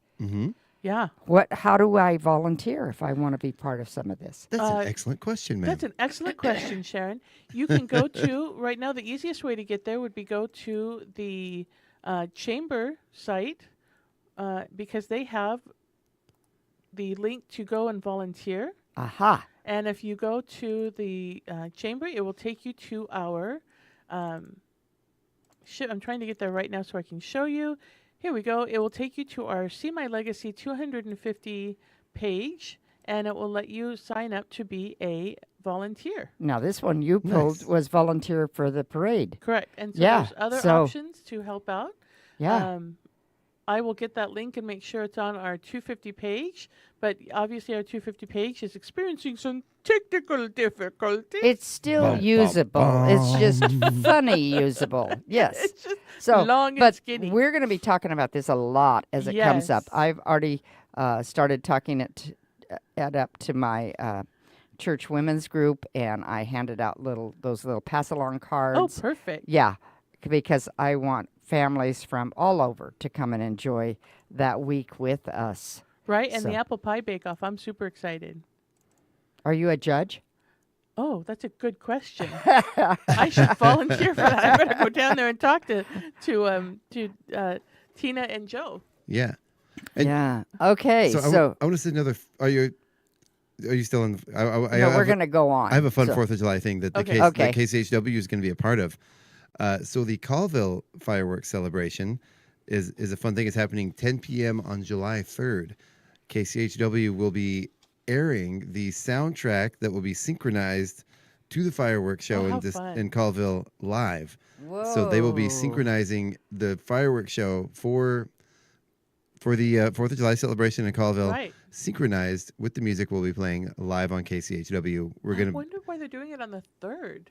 S2: Yeah.
S3: how do I volunteer if I want to be part of some of this?
S1: That's an excellent question, man.
S2: That's an excellent question, Sharon. You can go to, right now, the easiest way to get there would be go to the chamber site because they have the link to go and volunteer.
S3: Aha.
S2: And if you go to the chamber, it will take you to our, I'm trying to get there right now so I can show you. Here we go. It will take you to our See My Legacy 250 page, and it will let you sign up to be a volunteer.
S3: Now, this one you pulled
S1: Nice.
S3: was volunteer for the parade.
S2: Correct. And so
S3: Yeah,
S2: there's other
S3: so-
S2: options to help out.
S3: Yeah.
S2: I will get that link and make sure it's on our 250 page, but obviously our 250 page is experiencing some technical difficulties.
S3: It's still
S1: Bum, bum,
S3: usable. It's just
S1: bum.
S3: funny usable. Yes.
S2: It's just
S3: So,
S2: long and
S3: but
S2: skinny.
S3: we're going to be talking about this a lot as it comes up.
S2: Yes.
S3: I've already started talking it up to my church women's group, and I handed out those little pass-along cards.
S2: Oh, perfect.
S3: Yeah, because I want families from all over to come and enjoy that week with us.
S2: Right, and
S3: So-
S2: the apple pie bake-off. I'm super excited.
S3: Are you a judge?
S2: Oh, that's a good question. I should volunteer for that. I better go down there and talk to Tina and Joe.
S1: Yeah. And
S3: yeah. Okay.
S1: So,
S3: So,
S1: I want to say another. Are you? Are you still in?
S3: No, we're going to go on.
S1: I have a fun
S3: so-
S1: 4th of July thing that
S2: Okay.
S1: that KCHW is going to be a part of. So the Colville fireworks celebration is a fun thing. It's happening 10 p.m. on July 3rd. KCHW will be airing the soundtrack that will be synchronized to the fireworks show
S2: how fun.
S1: in Colville live.
S3: Whoa.
S1: So they will be synchronizing the fireworks show for the 4th of July celebration in Colville,
S2: Right.
S1: synchronized with the music we'll be playing live on KCHW.
S2: I wonder why they're doing it on the 3rd.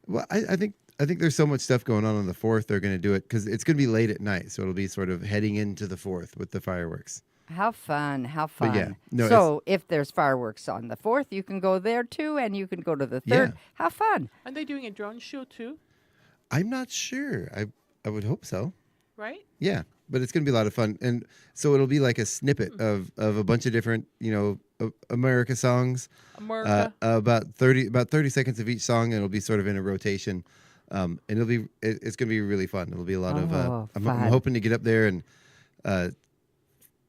S1: Well, I think there's so much stuff going on the 4th. They're going to do it because it's going to be late at night, so it'll be sort of heading into the 4th with the fireworks.
S3: How fun.
S1: But yeah, no,
S3: so if there's fireworks on the 4th, you can go there too, and you can go to the 3rd.
S1: Yeah.
S3: How fun.
S2: Are they doing a drone show too?
S1: I'm not sure. I would hope so.
S2: Right?
S1: Yeah, but it's going to be a lot of fun, and so it'll be like a snippet of a bunch of different America songs.
S2: America.
S1: About 30 seconds of each song, and it'll be sort of in a rotation. And it's going to be really fun. It'll be a lot of. I'm
S3: fun.
S1: hoping to get up there and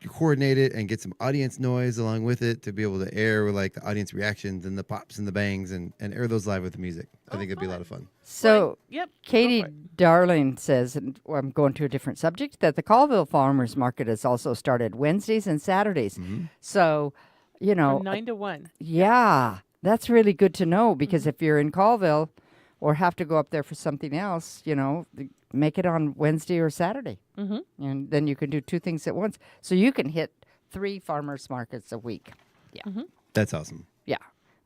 S1: coordinate it and get some audience noise along with it to be able to air like the audience reactions and the pops and the bangs and air those live with the music. I think it'd be a lot of fun.
S3: So
S2: Yep. go
S3: Katie
S2: for it.
S3: Darling says, and I'm going to a different subject, that the Colville Farmers Market has also started Wednesdays and Saturdays.
S1: Mm-hmm.
S3: So,
S2: From 9 to 1.
S3: yeah, that's really good to know because if you're in Colville or have to go up there for something else, make it on Wednesday or Saturday.
S2: Mm-hmm.
S3: And then you can do two things at once. So you can hit 3 farmers markets a week. Yeah.
S1: That's awesome.
S3: Yeah.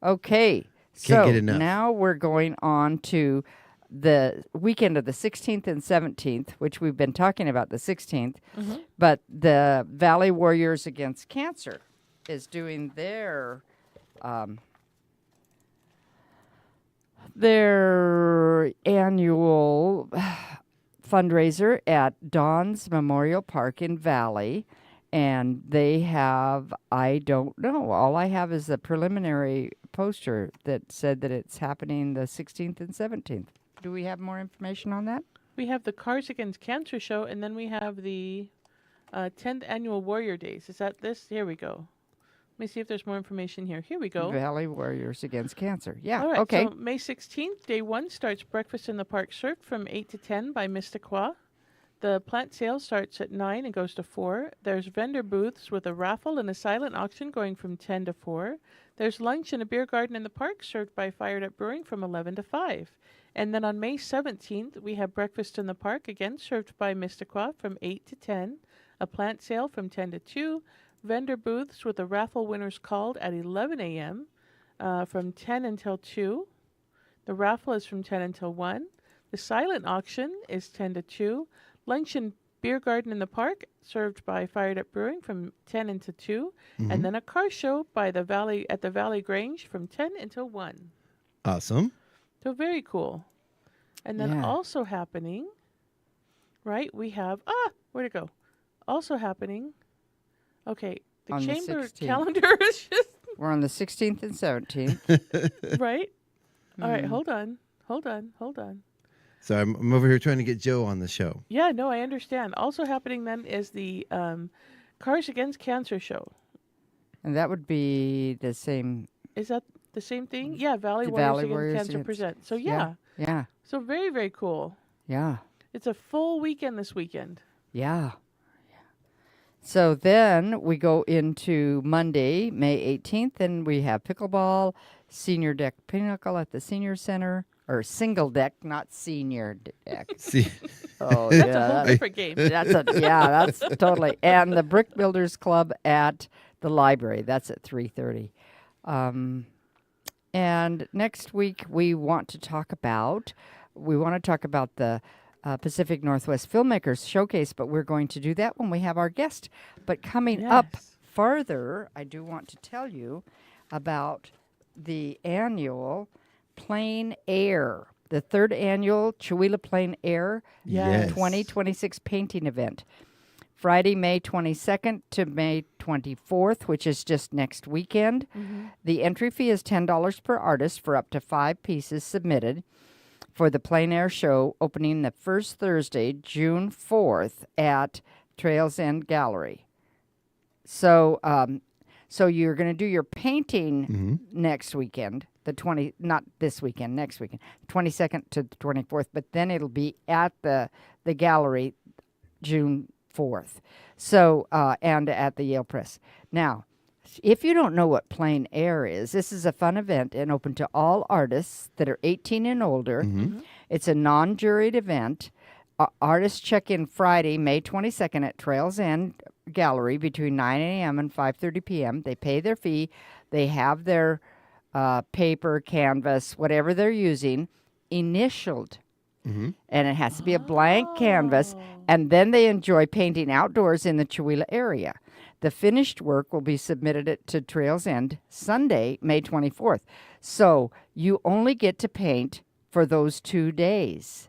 S3: Okay.
S1: Can't
S3: So
S1: get enough.
S3: now we're going on to the weekend of the 16th and 17th, which we've been talking about the 16th. But the Valley Warriors Against Cancer is doing their annual fundraiser at Don's Memorial Park in Valley. And they have, I don't know, all I have is a preliminary poster that said that it's happening the 16th and 17th. Do we have more information on that?
S2: We have the Cars Against Cancer show, and then we have the 10th Annual Warrior Days. Is that this? Here we go. Let me see if there's more information here. Here we go.
S3: Valley Warriors Against Cancer. Yeah,
S2: All right,
S3: okay.
S2: so May 16th, day 1 starts Breakfast in the Park served from 8 to 10 by Mysticwa. The plant sale starts at 9 and goes to 4. There's vendor booths with a raffle and a silent auction going from 10 to 4. There's lunch and a beer garden in the park served by Fired Up Brewing from 11 to 5. And then on May 17th, we have Breakfast in the Park, again served by Mysticwa from 8 to 10. A plant sale from 10 to 2. Vendor booths with a raffle winners called at 11 a.m. From 10 until 2. The raffle is from 10 until 1. The silent auction is 10 to 2. Lunch and beer garden in the park, served by Fired Up Brewing from 10 until 2. And then a car show by the Valley Grange from 10 until 1.
S1: Awesome.
S2: So very cool. And then
S3: Yeah.
S2: also happening, right, we have, where'd it go? Also happening, okay, the
S3: On the
S2: chamber
S3: 16th.
S2: calendar is just,
S3: We're on the 16th and 17th.
S2: right? All right, hold on.
S1: So I'm over here trying to get Joe on the show.
S2: Yeah, no, I understand. Also happening then is the Cars Against Cancer show.
S3: And that would be the same.
S2: Is that the same thing? Yeah, Valley
S3: The
S2: Warriors
S3: Valley
S2: Against
S3: Warriors
S2: Cancer
S3: Against-
S2: present. So yeah,
S3: Yeah.
S2: so very, very cool.
S3: Yeah.
S2: It's a full weekend this weekend.
S3: Yeah. So then we go into Monday, May 18th, and we have pickleball, senior deck pinnacle at the senior center, or single deck, not senior deck.
S1: See,
S3: Oh,
S2: That's a whole different game.
S3: that's totally. And the Brick Builders Club at the library. That's at 3:30. And next week we want to talk about the Pacific Northwest Filmmakers Showcase, but we're going to do that when we have our guest. But coming up
S2: Yes.
S3: further, I do want to tell you about the annual Plein Air, the 3rd annual Chewelah Plein Air
S1: Yes.
S3: 2026 painting event. Friday, May 22nd to May 24th, which is just next weekend. The entry fee is $10 per artist for up to 5 pieces submitted for the Plein Air show opening the first Thursday, June 4th at Trails End Gallery. So So you're going to do your painting next weekend, not this weekend, next weekend, 22nd to the 24th, but then it'll be at the gallery June 4th. So, and at the Yale Press. Now, if you don't know what plein air is, this is a fun event and open to all artists that are 18 and older. It's a non-juried event. Artists check in Friday, May 22nd at Trails End Gallery between 9 a.m. and 5:30 p.m. They pay their fee. They have their paper, canvas, whatever they're using, initialed. And it has to be a blank canvas. And then they enjoy painting outdoors in the Chewelah area. The finished work will be submitted to Trails End Sunday, May 24th. So you only get to paint for those 2 days.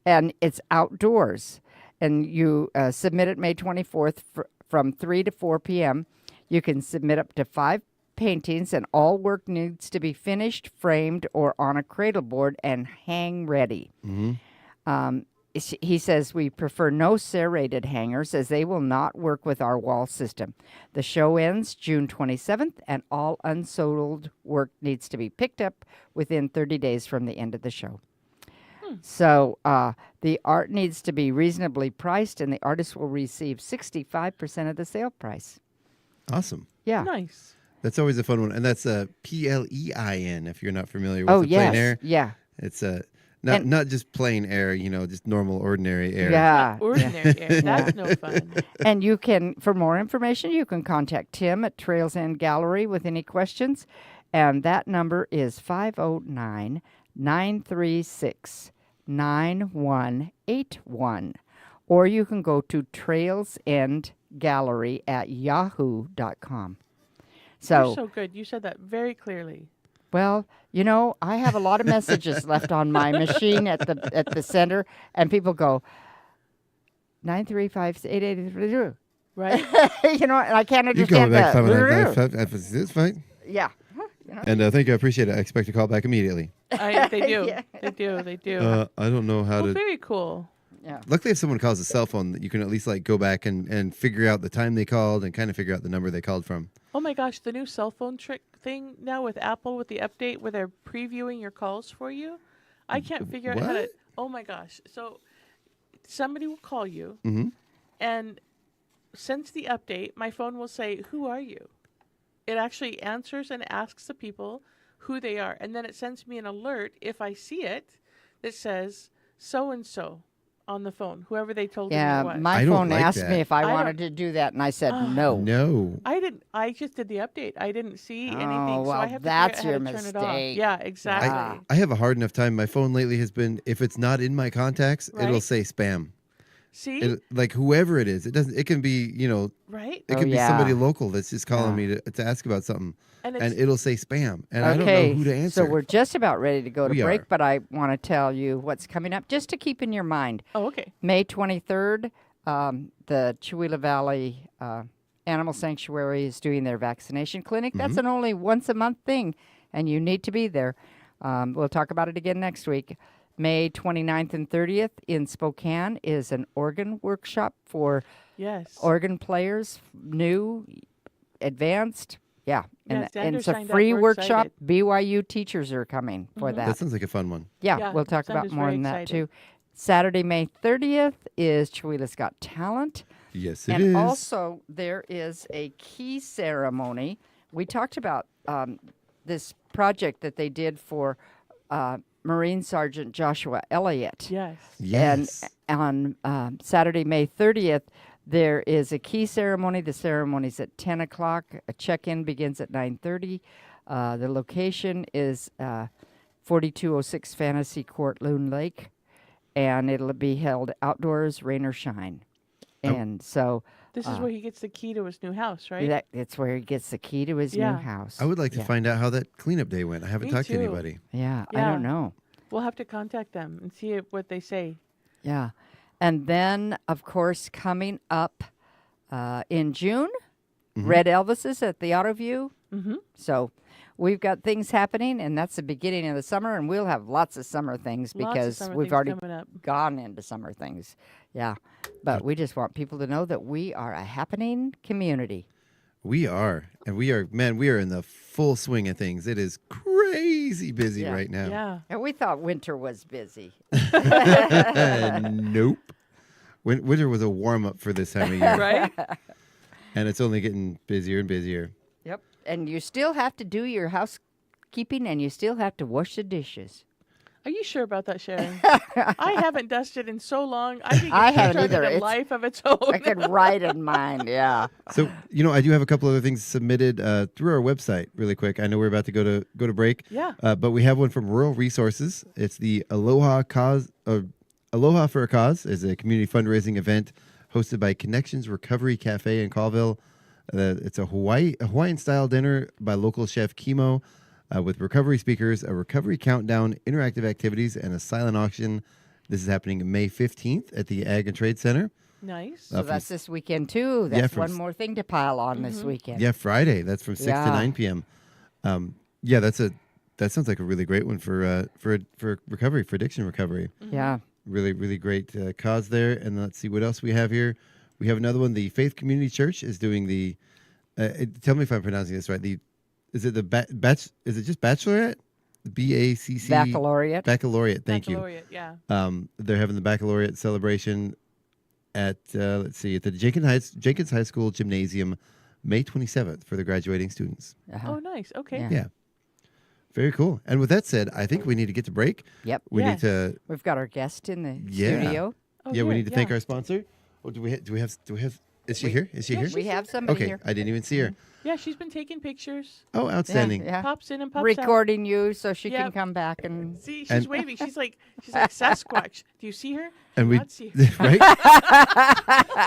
S3: And it's outdoors. And you submit it May 24th from 3 to 4 p.m. You can submit up to 5 paintings, and all work needs to be finished, framed, or on a cradle board and hang ready. He says we prefer no serrated hangers as they will not work with our wall system. The show ends June 27th, and all unsold work needs to be picked up within 30 days from the end of the show. So the art needs to be reasonably priced, and the artist will receive 65% of the sale price.
S1: Awesome.
S3: Yeah.
S2: Nice.
S1: That's always a fun one. And that's PLEIN, if you're not familiar with the plein air.
S3: Yeah.
S1: It's not just plain air, just normal, ordinary air.
S3: Yeah.
S2: Ordinary air. That's no fun.
S3: And you can, for more information, you can contact Tim at Trails End Gallery with any questions. And that number is 509-936-9181. Or you can go to trailsendgallery@yahoo.com.
S2: You're so good. You said that very clearly.
S3: Well, I have a lot of messages left on my machine at the center, and people go 935-8833.
S2: Right?
S3: And I can't
S1: You go
S3: understand
S1: back
S3: that.
S1: 595. It's fine.
S3: Yeah.
S1: And thank you. I appreciate it. I expect a call back immediately.
S2: They do.
S3: Yeah.
S2: They do.
S1: I don't know how to.
S2: Very cool.
S3: Yeah.
S1: Luckily, if someone calls a cell phone, that you can at least go back and figure out the time they called and kind of figure out the number they called from.
S2: Oh my gosh, the new cell phone trick thing now with Apple with the update where they're previewing your calls for you. I can't figure out how to.
S1: What?
S2: Oh my gosh. So somebody will call you,
S1: Mm-hmm.
S2: and since the update, my phone will say, "Who are you?" It actually answers and asks the people who they are, and then it sends me an alert if I see it that says so and so on the phone, whoever they told me it
S3: Yeah,
S2: was.
S3: my
S1: I don't
S3: phone
S1: like
S3: asked
S1: that.
S3: me if I
S2: I
S3: wanted to do that, and I said no.
S1: No.
S2: I didn't. I just did the update. I didn't see anything, so
S3: well,
S2: I have to
S3: that's
S2: figure out
S3: your
S2: how to turn it off.
S3: mistake.
S2: Yeah, exactly.
S1: I have a hard enough time. My phone lately has been, if it's not in my contacts, it'll
S2: Right.
S1: say spam.
S2: See,
S1: Whoever it is, it doesn't. It can be,
S2: right?
S1: it
S3: Oh,
S1: could be
S3: yeah.
S1: somebody local that's just calling
S3: Yeah.
S1: me to ask about something,
S2: And
S1: and
S2: it's
S1: it'll say spam, and I don't
S3: Okay,
S1: know who to answer.
S3: so we're just about ready to go to
S1: We
S3: break,
S1: are.
S3: but I want to tell you what's coming up, just to keep in your mind.
S2: oh, okay.
S3: May 23rd, the Chewelah Valley Animal Sanctuary is doing their vaccination clinic. That's an only once a month thing, and you need to be there. We'll talk about it again next week. May 29th and 30th in Spokane is an organ workshop for
S2: Yes.
S3: organ players, new, advanced. Yeah,
S2: Yeah,
S3: and
S2: Xander
S3: it's a
S2: signed up.
S3: free
S2: We're
S3: workshop.
S2: excited.
S3: BYU teachers are coming for
S1: That
S3: that.
S1: sounds like a fun one.
S3: Yeah,
S2: Yeah,
S3: we'll talk about
S2: Xander's
S3: more
S2: very
S3: on that
S2: excited.
S3: too. Saturday, May 30th is Chewelah's Got Talent.
S1: Yes, it
S3: And
S1: is.
S3: also, there is a key ceremony. We talked about this project that they did for Marine Sergeant Joshua Elliott.
S2: Yes.
S1: Yes.
S3: And on Saturday, May 30th, there is a key ceremony. The ceremony's at 10 o'clock. A check-in begins at 9:30. The location is 4206 Fantasy Court, Loon Lake. And it'll be held outdoors, rain or shine. And so
S2: This is where he gets the key to his new house, right?
S3: it's where he gets the key to his
S2: Yeah.
S3: new house.
S1: I would like to
S3: Yeah.
S1: find out how that cleanup day went. I haven't
S2: Me
S1: talked to
S2: too.
S1: anybody.
S3: Yeah, I
S2: Yeah.
S3: don't know.
S2: We'll have to contact them and see what they say.
S3: Yeah. And then, of course, coming up in June, Red Elvis is at the Auto View.
S2: Mm-hmm.
S3: So we've got things happening, and that's the beginning of the summer, and we'll have lots of summer things because we've already
S2: coming up.
S3: gone into summer things. Yeah. But we just want people to know that we are a happening community.
S1: We are. And we are in the full swing of things. It is crazy busy
S3: Yeah.
S1: right now.
S2: Yeah.
S3: And we thought winter was busy.
S1: Nope. Winter was a warm-up for this time of year.
S2: Right?
S1: And it's only getting busier and busier.
S3: Yep. And you still have to do your housekeeping, and you still have to wash the dishes.
S2: Are you sure about that, Sharon? I haven't dusted in so long. I think
S3: I
S2: it's
S3: haven't
S2: started
S3: either.
S2: a
S3: It's-
S2: life of its own.
S3: I could write in mine, yeah.
S1: So, I do have a couple other things submitted through our website really quick. I know we're about to go to break.
S2: Yeah.
S1: But we have one from Rural Resources. It's the Aloha for a Cause is a community fundraising event hosted by Connections Recovery Cafe in Colville. It's a Hawaiian style dinner by local chef Kimo with recovery speakers, a recovery countdown, interactive activities, and a silent auction. This is happening May 15th at the Ag and Trade Center.
S2: Nice.
S3: So that's this weekend, too. That's
S1: from
S3: one more thing to pile on this weekend.
S1: Yeah, Friday. That's from 6 to
S3: Yeah.
S1: 9 p.m. That sounds like a really great one for recovery, for addiction recovery.
S3: Yeah.
S1: Really, really great cause there. And let's see what else we have here. We have another one. The Faith Community Church is doing the. Tell me if I'm pronouncing this right. Is it is it just bachelorette? BACC.
S3: Baccalaureate.
S1: Baccalaureate. Thank you.
S2: Baccalaureate, yeah.
S1: They're having the baccalaureate celebration at at the Jenkins High School Gymnasium, May 27th for the graduating students.
S3: Uh-huh.
S2: Oh, nice. Okay.
S3: Yeah.
S1: Yeah. Very cool. And with that said, I think we need to get to break.
S3: Yep.
S1: We
S2: Yes.
S1: need to.
S3: We've got our guest in the
S1: Yeah.
S3: studio.
S2: Oh,
S1: Yeah, we
S2: good,
S1: need to thank our sponsor. Oh, do we have? Is she here? Is she here?
S3: We have somebody
S1: Okay,
S3: here.
S1: I didn't even see her.
S2: Yeah, she's been taking pictures.
S1: Oh, outstanding.
S3: Yeah.
S2: Pops in and pops out.
S3: Recording you so she can
S2: Yep.
S3: come back and
S2: See, she's
S1: And-
S2: waving. She's like Sasquatch. Do you see her?
S1: And we
S2: Not see her.
S1: right.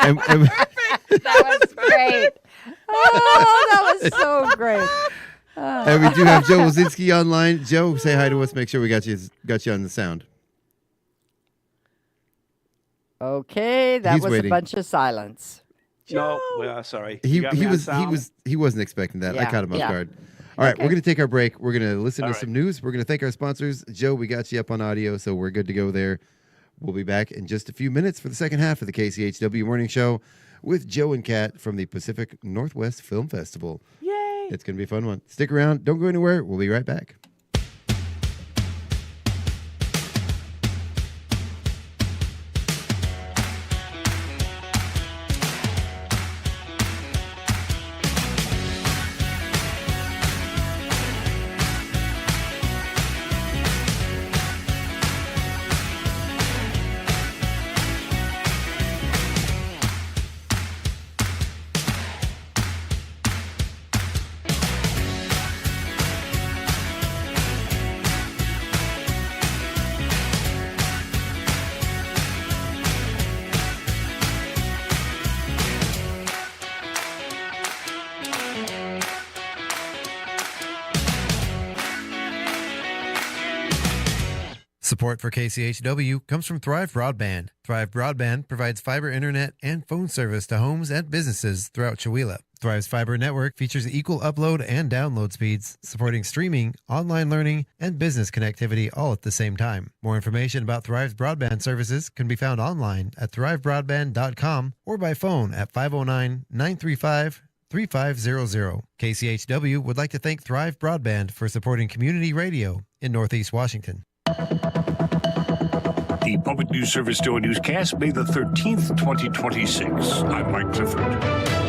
S1: and
S3: that was great. Oh, that was so great.
S1: and we do have Joe Wulczynski online. Joe, say hi to us. Make sure we got you on the sound.
S3: Okay, that
S1: He's
S3: was
S1: waiting.
S3: a bunch of silence.
S4: No,
S2: Joe!
S4: well, sorry.
S1: He
S4: You got me on
S1: was
S4: sound?
S1: he wasn't expecting that. I
S3: Yeah,
S1: caught him off
S3: yeah.
S1: guard. All right,
S3: Okay.
S1: we're going to take our break. We're going to listen
S4: All
S1: to
S4: right.
S1: some news. We're going to thank our sponsors. Joe, we got you up on audio, so we're good to go there. We'll be back in just a few minutes for the second half of the KCHW Morning Show with Joe and Kat from the Pacific Northwest Film Festival.
S2: Yay.
S1: It's going to be a fun one. Stick around. Don't go anywhere. We'll be right back. Support for KCHW comes from Thrive Broadband. Thrive Broadband provides fiber internet and phone service to homes and businesses throughout Chewelah. Thrive's fiber network features equal upload and download speeds, supporting streaming, online learning, and business connectivity all at the same time. More information about Thrive's broadband services can be found online at thrivebroadband.com or by phone at 509-935-3500. KCHW would like to thank Thrive Broadband for supporting community radio in Northeast Washington.
S5: The Public News Service Doe Newscast, May the 13th, 2026. I'm Mike Clifford.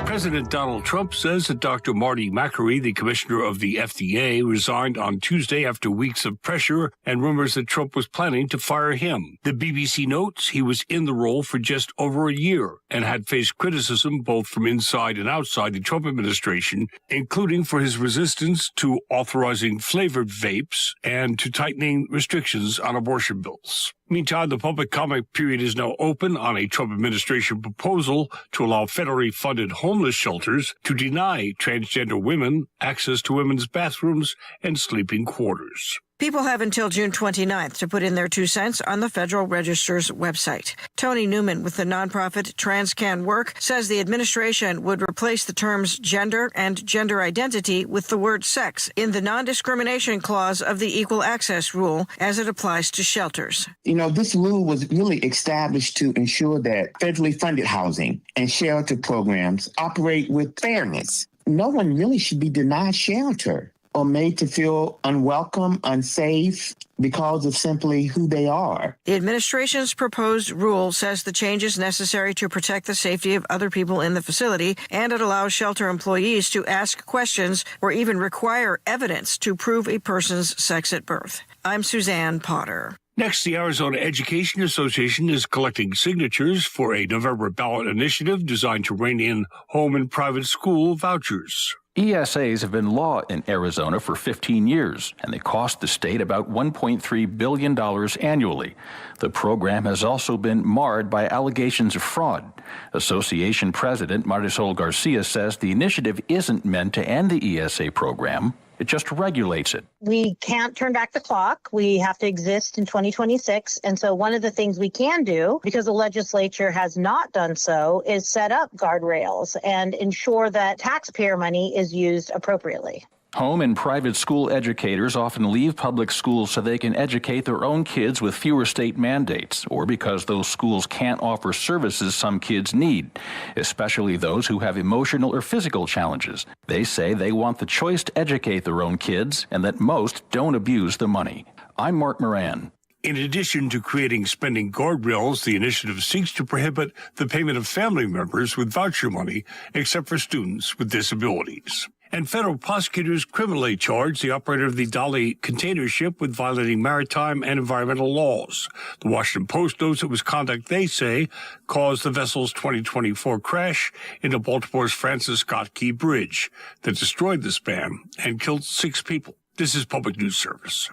S5: President Donald Trump says that Dr. Marty Makary, the commissioner of the FDA, resigned on Tuesday after weeks of pressure and rumors that Trump was planning to fire him. The BBC notes he was in the role for just over a year and had faced criticism both from inside and outside the Trump administration, including for his resistance to authorizing flavored vapes and to tightening restrictions on abortion bills. Meantime, the public comment period is now open on a Trump administration proposal to allow federally funded homeless shelters to deny transgender women access to women's bathrooms and sleeping quarters.
S4: People have until June 29th to put in their 2 cents on the Federal Register's website. Tony Newman with the nonprofit TransCan Work says the administration would replace the terms gender and gender identity with the word sex in the non-discrimination clause of the Equal Access Rule as it applies to shelters.
S6: This rule was really established to ensure that federally funded housing and shelter programs operate with fairness. No one really should be denied shelter or made to feel unwelcome, unsafe because of simply who they are.
S4: The administration's proposed rule says the change is necessary to protect the safety of other people in the facility, and it allows shelter employees to ask questions or even require evidence to prove a person's sex at birth. I'm Suzanne Potter.
S5: Next, the Arizona Education Association is collecting signatures for a November ballot initiative designed to rein in home and private school vouchers.
S7: ESAs have been law in Arizona for 15 years, and they cost the state about $1.3 billion annually. The program has also been marred by allegations of fraud. Association President Marisol Garcia says the initiative isn't meant to end the ESA program. It just regulates it.
S8: We can't turn back the clock. We have to exist in 2026. And so one of the things we can do, because the legislature has not done so, is set up guardrails and ensure that taxpayer money is used appropriately.
S7: Home and private school educators often leave public schools so they can educate their own kids with fewer state mandates, or because those schools can't offer services some kids need, especially those who have emotional or physical challenges. They say they want the choice to educate their own kids and that most don't abuse the money. I'm Mark Moran.
S5: In addition to creating spending guardrails, the initiative seeks to prohibit the payment of family members with voucher money, except for students with disabilities. And federal prosecutors criminally charged the operator of the Dali container ship with violating maritime and environmental laws. The Washington Post notes it was conduct they say caused the vessel's 2024 crash into Baltimore's Francis Scott Key Bridge that destroyed the span and killed 6 people. This is Public News Service.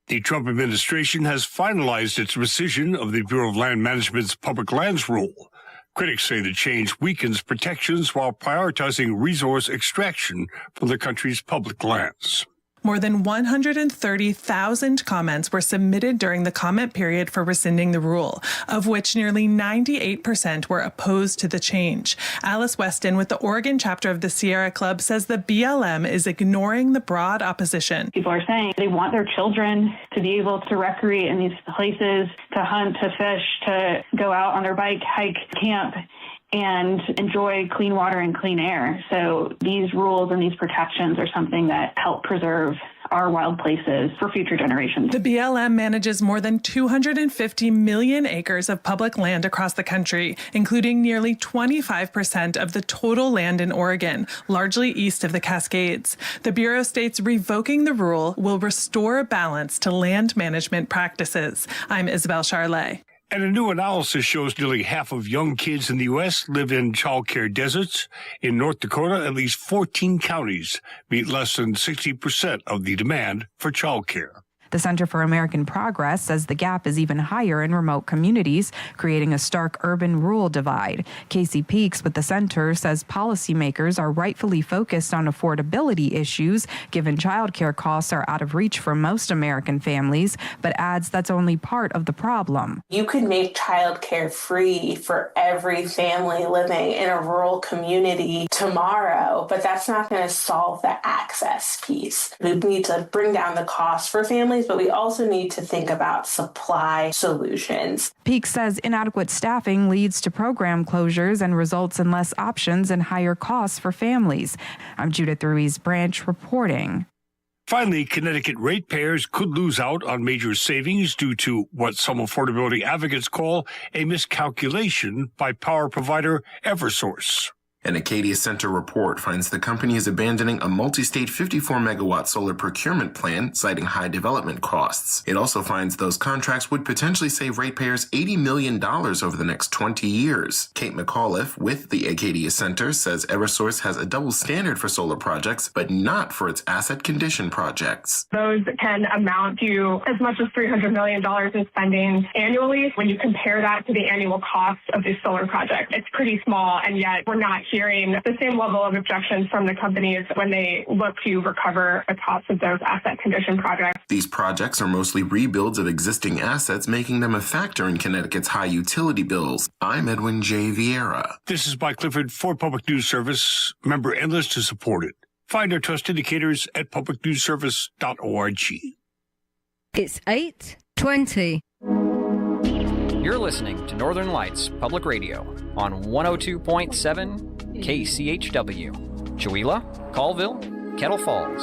S5: The Trump administration has finalized its rescission of the Bureau of Land Management's public lands rule. Critics say the change weakens protections while prioritizing resource extraction from the country's public lands.
S9: More than 130,000 comments were submitted during the comment period for rescinding the rule, of which nearly 98% were opposed to the change. Alice Weston with the Oregon chapter of the Sierra Club says the BLM is ignoring the broad opposition.
S10: People are saying they want their children to be able to recreate in these places, to hunt, to fish, to go out on their bike, hike, camp, and enjoy clean water and clean air. So these rules and these protections are something that help preserve our wild places for future generations.
S9: The BLM manages more than 250 million acres of public land across the country, including nearly 25% of the total land in Oregon, largely east of the Cascades. The Bureau states revoking the rule will restore balance to land management practices. I'm Isabel Charlet.
S5: And a new analysis shows nearly half of young kids in the U.S. live in child care deserts. In North Dakota, at least 14 counties meet less than 60% of the demand for child care.
S11: The Center for American Progress says the gap is even higher in remote communities, creating a stark urban-rural divide. Casey Peaks with the center says policymakers are rightfully focused on affordability issues, given childcare costs are out of reach for most American families, but adds that's only part of the problem.
S12: You could make childcare free for every family living in a rural community tomorrow, but that's not going to solve the access piece. We need to bring down the cost for families, but we also need to think about supply solutions.
S11: Peak says inadequate staffing leads to program closures and results in less options and higher costs for families. I'm Judith Ruiz Branch reporting.
S5: Finally, Connecticut ratepayers could lose out on major savings due to what some affordability advocates call a miscalculation by power provider Eversource.
S13: An Acadia Center report finds the company is abandoning a multi-state 54-megawatt solar procurement plan, citing high development costs. It also finds those contracts would potentially save ratepayers $80 million over the next 20 years. Kate McAuliffe with the Acadia Center says Eversource has a double standard for solar projects, but not for its asset condition projects.
S14: Those can amount to as much as $300 million in spending annually. When you compare that to the annual cost of this solar project, it's pretty small, and yet we're not hearing the same level of objections from the companies when they look to recover the cost of those asset condition projects.
S13: These projects are mostly rebuilds of existing assets, making them a factor in Connecticut's high utility bills. I'm Edwin J. Vieira.
S5: This is Mike Clifford for Public News Service. Member Endless to support it. Find our trust indicators at publicnewsservice.org.
S15: It's 8:20.
S16: You're listening to Northern Lights Public Radio on 102.7 KCHW. Chewelah, Colville, Kettle Falls.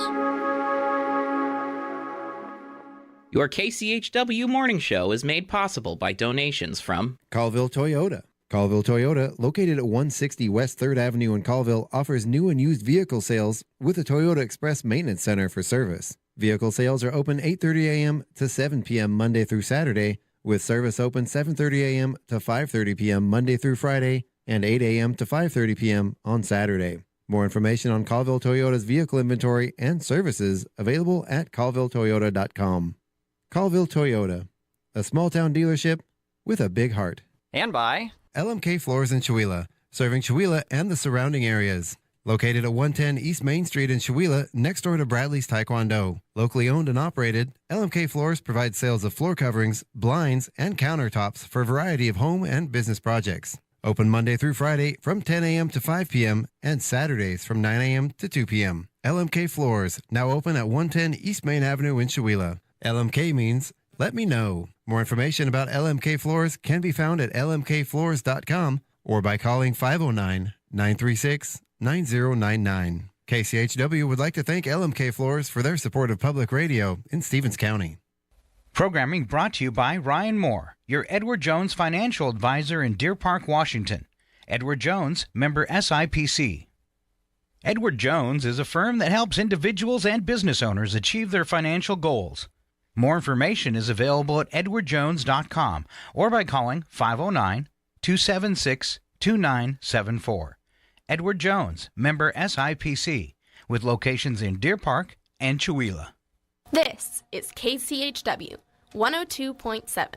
S17: Your KCHW morning show is made possible by donations from
S1: Colville Toyota. Colville Toyota, located at 160 West 3rd Avenue in Colville, offers new and used vehicle sales with a Toyota Express Maintenance Center for service. Vehicle sales are open 8:30 a.m. to 7 p.m. Monday through Saturday, with service open 7:30 a.m. to 5:30 p.m. Monday through Friday and 8 a.m. to 5:30 p.m. on Saturday. More information on Colville Toyota's vehicle inventory and services available at colvilletoyota.com. Colville Toyota, a small-town dealership with a big heart.
S16: And by
S1: LMK Floors in Chewelah, serving Chewelah and the surrounding areas. Located at 110 East Main Street in Chewelah, next door to Bradley's Taekwondo. Locally owned and operated, LMK Floors provides sales of floor coverings, blinds, and countertops for a variety of home and business projects. Open Monday through Friday from 10 a.m. to 5 p.m. and Saturdays from 9 a.m. to 2 p.m. LMK Floors, now open at 110 East Main Avenue in Chewelah. LMK means let me know. More information about LMK Floors can be found at lmkfloors.com or by calling 509-936-9099. KCHW would like to thank LMK Floors for their support of public radio in Stevens County.
S18: Programming brought to you by Ryan Moore, your Edward Jones financial advisor in Deer Park, Washington. Edward Jones, member SIPC. Edward Jones is a firm that helps individuals and business owners achieve their financial goals. More information is available at edwardjones.com or by calling 509-276-2974. Edward Jones, member SIPC, with locations in Deer Park and Chewelah.
S19: This is KCHW 102.7.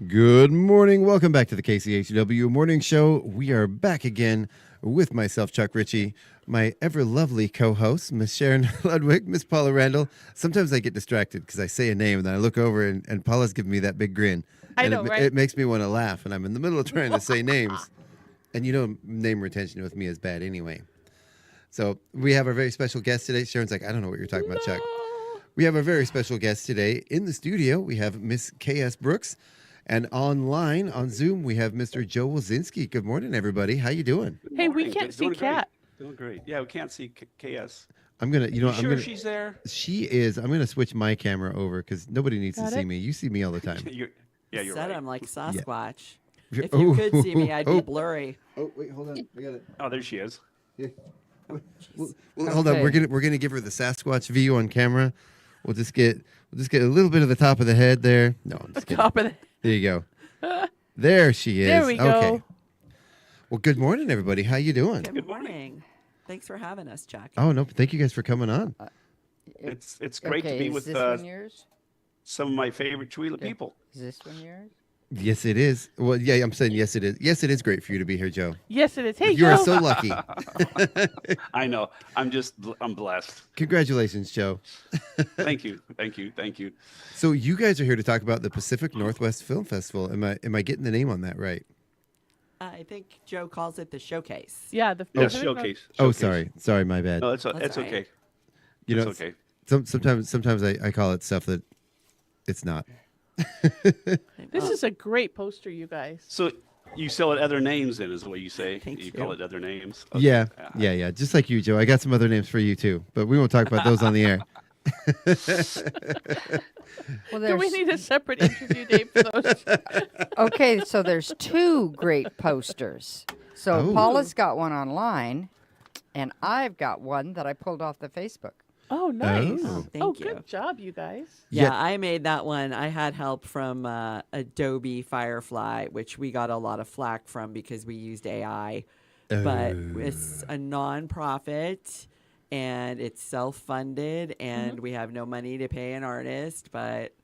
S1: Good morning. Welcome back to the KCHW Morning Show. We are back again with myself, Chuck Ritchie, my ever lovely co-host, Miss Sharon Ludwig, Miss Paula Randall. Sometimes I get distracted because I say a name and then I look over and Paula's giving me that big grin.
S2: I
S1: and
S2: know, right?
S1: It makes me want to laugh, and I'm in the middle of trying to say names. And you know, name retention with me is bad anyway. So we have our very special guest today. Sharon's like, I don't know what you're talking about, Chuck. We have a very special guest today. In the studio, we have Miss K.S. Brooks. And online, on Zoom, we have Mr. Joe Wulczynski. Good morning, everybody. How you doing?
S2: Hey, we can't see Kat.
S20: Doing great. Yeah, we can't see KS.
S1: I'm gonna,
S20: I'm gonna. She's there.
S1: She is. I'm gonna switch my camera over because nobody needs to see me. You see me all the time.
S20: you're
S21: Said
S20: right.
S21: I'm like Sasquatch.
S1: Yeah.
S21: If you could see me, I'd be blurry.
S1: Oh, wait, hold on. I got it.
S20: Oh, there she is.
S1: Yeah. Hold on. We're gonna give her the Sasquatch view on camera. We'll just get a little bit of the top of the head there. No, I'm just kidding.
S2: Top of the.
S1: There you go. There she is.
S2: There we go.
S1: Okay. Well, good morning, everybody. How you doing?
S21: Good morning. Thanks for having us, Chuck.
S1: Oh no, thank you guys for coming on.
S20: It's great to be with some of my favorite Chewelah people.
S3: Is this one yours?
S1: Yes, it is. Well, yeah, I'm saying yes, it is. Yes, it is great for you to be here, Joe.
S2: Yes, it is. Hey,
S1: you
S2: Joe.
S1: are so lucky.
S20: I know. I'm blessed.
S1: Congratulations, Joe.
S20: Thank you.
S1: So you guys are here to talk about the Pacific Northwest Film Festival. Am I getting the name on that right?
S21: I think Joe calls it the showcase.
S2: Yeah, the
S20: showcase.
S1: Oh, sorry, my bad.
S20: No, it's okay.
S1: You know,
S20: it's okay.
S1: Sometimes I call it stuff that it's not.
S2: This is a great poster, you guys.
S20: So you sell it other names, then, is what you say?
S21: Thank you.
S20: Call it other names.
S1: Okay. Yeah. Just like you, Joe. I got some other names for you too, but we won't talk about those on the air.
S2: Do we need a separate interview date for those?
S3: Okay, so there's 2 great posters. So Paula's got one online, and I've got one that I pulled off the Facebook.
S2: Oh, nice.
S21: Oh, thank you.
S2: Good job, you guys.
S21: Yeah, I made that one. I had help from Adobe Firefly, which we got a lot of flack from because we used AI. But it's a nonprofit, and it's self-funded, and we have no money to pay an artist. But,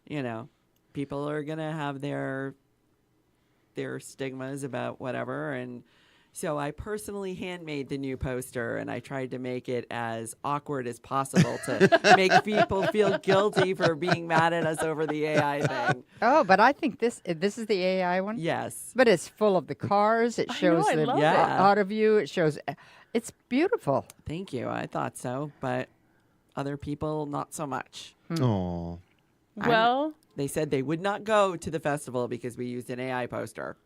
S21: you know, people are going to have their stigmas about whatever, and so I personally handmade the new poster, and I tried to make it as awkward as possible to make people feel guilty for being mad at us over the AI thing.
S3: Oh, but I think this is the AI one?
S21: Yes.
S3: But it's full of the cars. It shows
S21: I
S3: the
S21: love it.
S3: auto view. It shows, it's beautiful.
S21: Thank you. I thought so, but other people, not so much.
S1: Oh.
S2: Well,
S21: they said they would not go to the festival because we used an AI poster.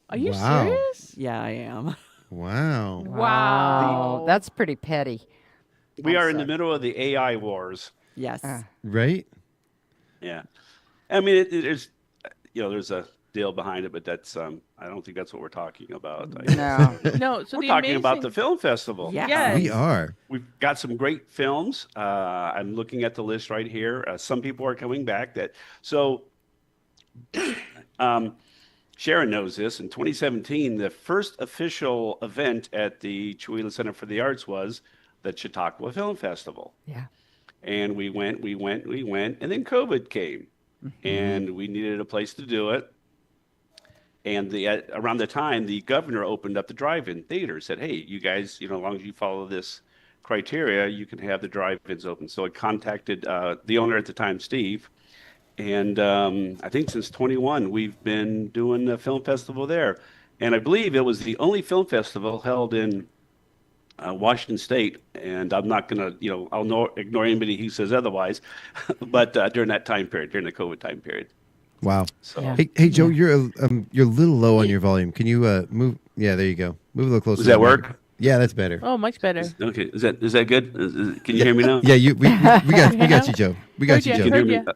S2: Are you
S1: Wow.
S2: serious?
S21: Yeah, I am.
S1: Wow.
S2: Wow.
S3: That's pretty petty.
S20: We are in the middle of the AI wars.
S21: Yes.
S1: Right?
S20: Yeah. I mean, there's a deal behind it, but that's I don't think that's what we're talking about.
S3: No.
S2: No, so
S20: we're
S2: the
S20: talking about
S2: amazing-
S20: the film festival.
S2: Yes.
S1: We are.
S20: We've got some great films. I'm looking at the list right here. Some people are coming back. Sharon knows this. In 2017, the first official event at the Chihuahua Center for the Arts was the Chautauqua Film Festival.
S3: Yeah.
S20: And we went, and then COVID came, and we needed a place to do it. And around the time, the governor opened up the drive-in theater, said, hey, you guys, as long as you follow this criteria, you can have the drive-ins open. So I contacted the owner at the time, Steve, and I think since 21, we've been doing a film festival there. And I believe it was the only film festival held in Washington State. And I'm not going to, I'll ignore anybody who says otherwise, but during that time period, during the COVID time period.
S1: Wow.
S20: So,
S1: Hey, Joe, you're a little low on your volume. Can you move? Yeah, there you go. Move a little closer.
S20: Does that work?
S1: Yeah, that's better.
S2: Oh, much better.
S20: Okay. Is that good? Can you hear me now?
S1: Yeah, we got you, Joe. We got you, Joe.
S20: Can you hear me?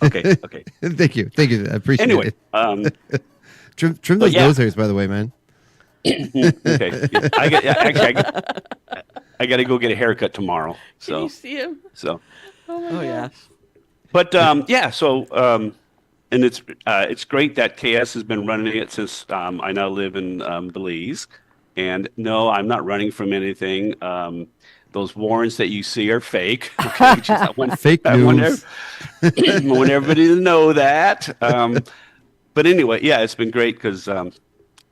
S20: Okay.
S1: Thank you. I appreciate
S20: it.
S1: Anyway, trim those nose hairs, by the way, man.
S20: Okay. I got to go get a haircut tomorrow. So.
S2: Can you see him?
S20: So.
S2: Oh my gosh.
S20: But and it's great that KS has been running it since I now live in Belize. And no, I'm not running from anything. Those warrants that you see are fake. Okay,
S1: fake news.
S20: I want everybody to know that. But anyway, yeah, it's been great because, like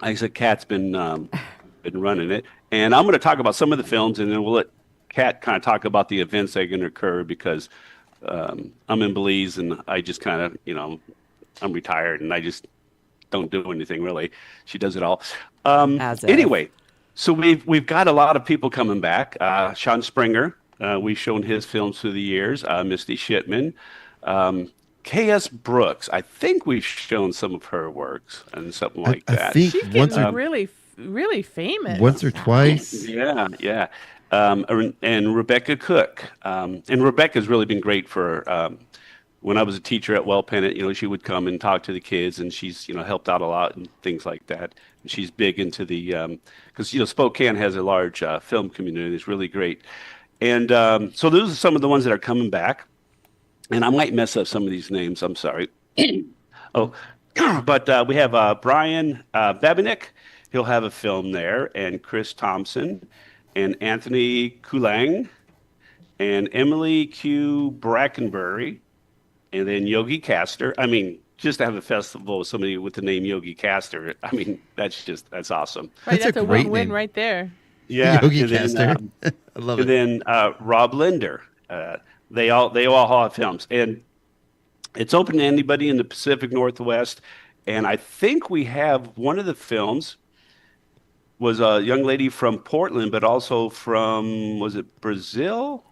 S20: I said, Kat's been running it. And I'm going to talk about some of the films, and then we'll let Kat kind of talk about the events that are going to occur because I'm in Belize, and I just kind of, I'm retired, and I just don't do anything really. She does it all. Anyway, so we've got a lot of people coming back. Sean Springer, we've shown his films through the years. Misty Shipman, K.S. Brooks. I think we've shown some of her works and something like that.
S1: I think
S2: She's getting really famous.
S1: Once or twice.
S20: Yeah. And Rebecca Cook. And Rebecca's really been great for. When I was a teacher at Well Pennant, she would come and talk to the kids, and she's, helped out a lot and things like that. And she's big into the, because, Spokane has a large film community. It's really great. And so those are some of the ones that are coming back. And I might mess up some of these names. I'm sorry. But we have Brian Babinick. He'll have a film there. And Chris Thompson and Anthony Kulang and Emily Q. Brackenbury. And then Yogi Castor. I mean, just to have a festival with somebody with the name Yogi Castor, I mean, that's awesome.
S2: Right, that's a win-win right there.
S20: Yeah.
S1: Yogi Castor. I love it.
S20: And then Rob Linder. They all have films. And it's open to anybody in the Pacific Northwest. And I think we have one of the films was a young lady from Portland, but also from, was it Brazil?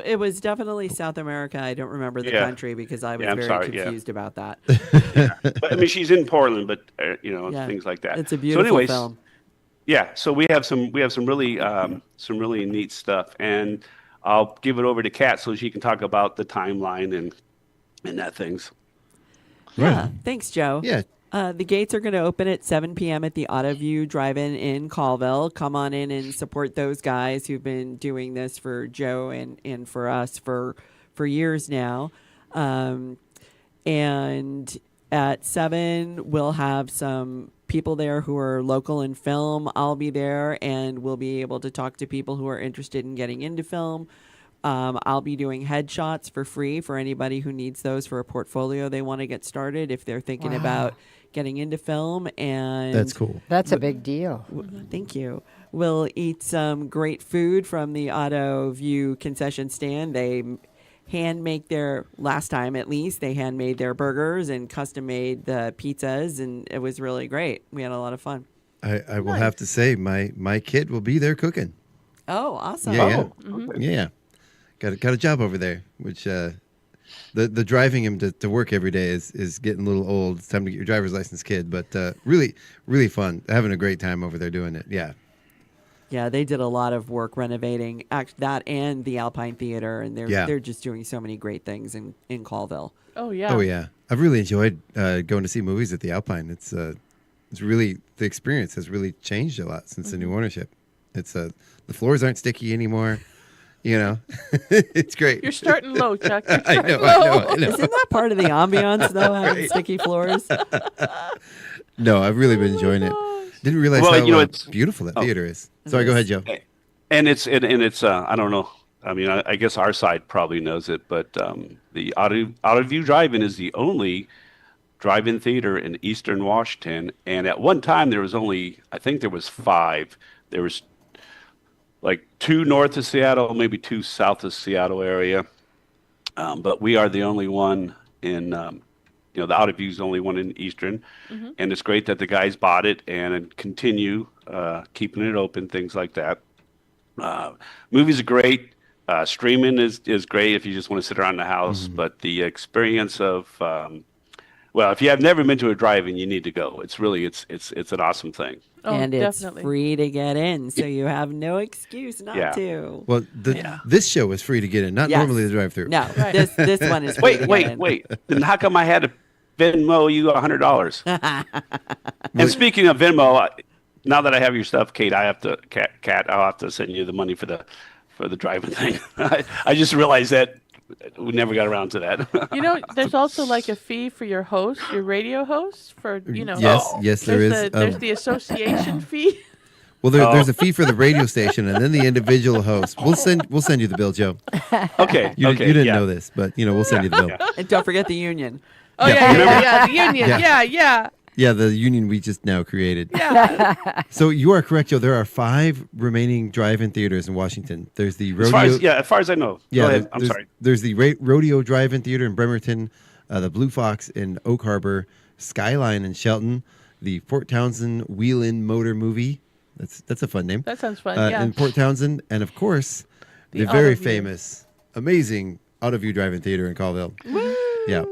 S21: It was definitely South America. I don't remember the country because I was very confused about that.
S20: But I mean, she's in Portland, but things like that.
S21: It's a beautiful film.
S20: Yeah, so we have some really neat stuff, and I'll give it over to Kat so she can talk about the timeline and that things.
S1: Right.
S21: Thanks, Joe.
S1: Yeah.
S21: The gates are going to open at 7 p.m. at the AutoView Drive-In in Colville. Come on in and support those guys who've been doing this for Joe and for us for years now. And at 7, we'll have some people there who are local in film. I'll be there, and we'll be able to talk to people who are interested in getting into film. I'll be doing headshots for free for anybody who needs those for a portfolio they want to get started if they're thinking about getting into film. And
S1: That's cool.
S3: That's a big deal.
S21: Thank you. We'll eat some great food from the AutoView concession stand. They hand make their, last time at least, they handmade their burgers and custom made the pizzas, and it was really great. We had a lot of fun.
S1: I will have to say, my kid will be there cooking.
S21: Oh, awesome.
S1: Yeah. Yeah. Got a job over there, which the driving him to work every day is getting a little old. It's time to get your driver's license, kid. But really, really fun. Having a great time over there doing it. Yeah.
S21: Yeah, they did a lot of work renovating that and the Alpine Theater, and they're just doing so many great things in Colville.
S2: Oh yeah.
S1: Oh yeah. I've really enjoyed going to see movies at the Alpine. It's really, the experience has really changed a lot since the new ownership. It's the floors aren't sticky anymore. You know, it's great.
S2: You're starting low, Chuck. You're
S1: I
S2: starting
S1: know.
S2: low.
S21: Isn't that part of the ambiance, though, having sticky floors?
S1: No, I've really been enjoying it. Didn't realize how
S20: it's
S1: beautiful that theater is. Sorry, go ahead, Joe.
S20: And it's I don't know. I mean, I guess our side probably knows it, but the AutoView Drive-In is the only drive-in theater in Eastern Washington. And at one time, there was only, I think there was 5. There was like 2 north of Seattle, maybe 2 south of Seattle area. But we are the only one in, the AutoView is the only one in Eastern.
S2: Mm-hmm.
S20: And it's great that the guys bought it and continue keeping it open, things like that. Movies are great. Streaming is great if you just want to sit around the house.
S1: Mm-hmm.
S20: But the experience of, if you have never been to a drive-in, you need to go. It's really, it's an awesome thing.
S2: Oh,
S21: and
S2: definitely.
S21: It's free to get in, so you have no excuse not to.
S1: Well, this show is free to get in, not normally the drive-through.
S21: No, this one is free.
S20: Wait. Then how come I had to Venmo you $100? And speaking of Venmo, now that I have your stuff, Kate, I'll have to send you the money for the driving thing. I just realized that we never got around to that.
S2: There's also like a fee for your host, your radio host, for
S1: Yes, there is.
S2: There's the association fee.
S1: Well, there's a fee for the radio station and then the individual host. We'll send you the bill, Joe.
S20: Okay.
S1: You didn't know this, but we'll send you the bill.
S21: And don't forget the union.
S2: Oh yeah, the union. Yeah.
S1: Yeah, the union we just now created.
S2: Yeah.
S1: So you are correct, Joe. There are 5 remaining drive-in theaters in Washington. There's the rodeo.
S20: As far as I know.
S1: Yeah,
S20: Go ahead. I'm sorry.
S1: There's the rodeo drive-in theater in Bremerton, the Blue Fox in Oak Harbor, Skyline in Shelton, the Port Townsend Wheel-In Motor Movie. That's a fun name.
S2: That sounds fun.
S1: In Port Townsend, and of course, the very famous, amazing AutoView Drive-In Theater in Colville.
S2: Woo!
S1: Yeah.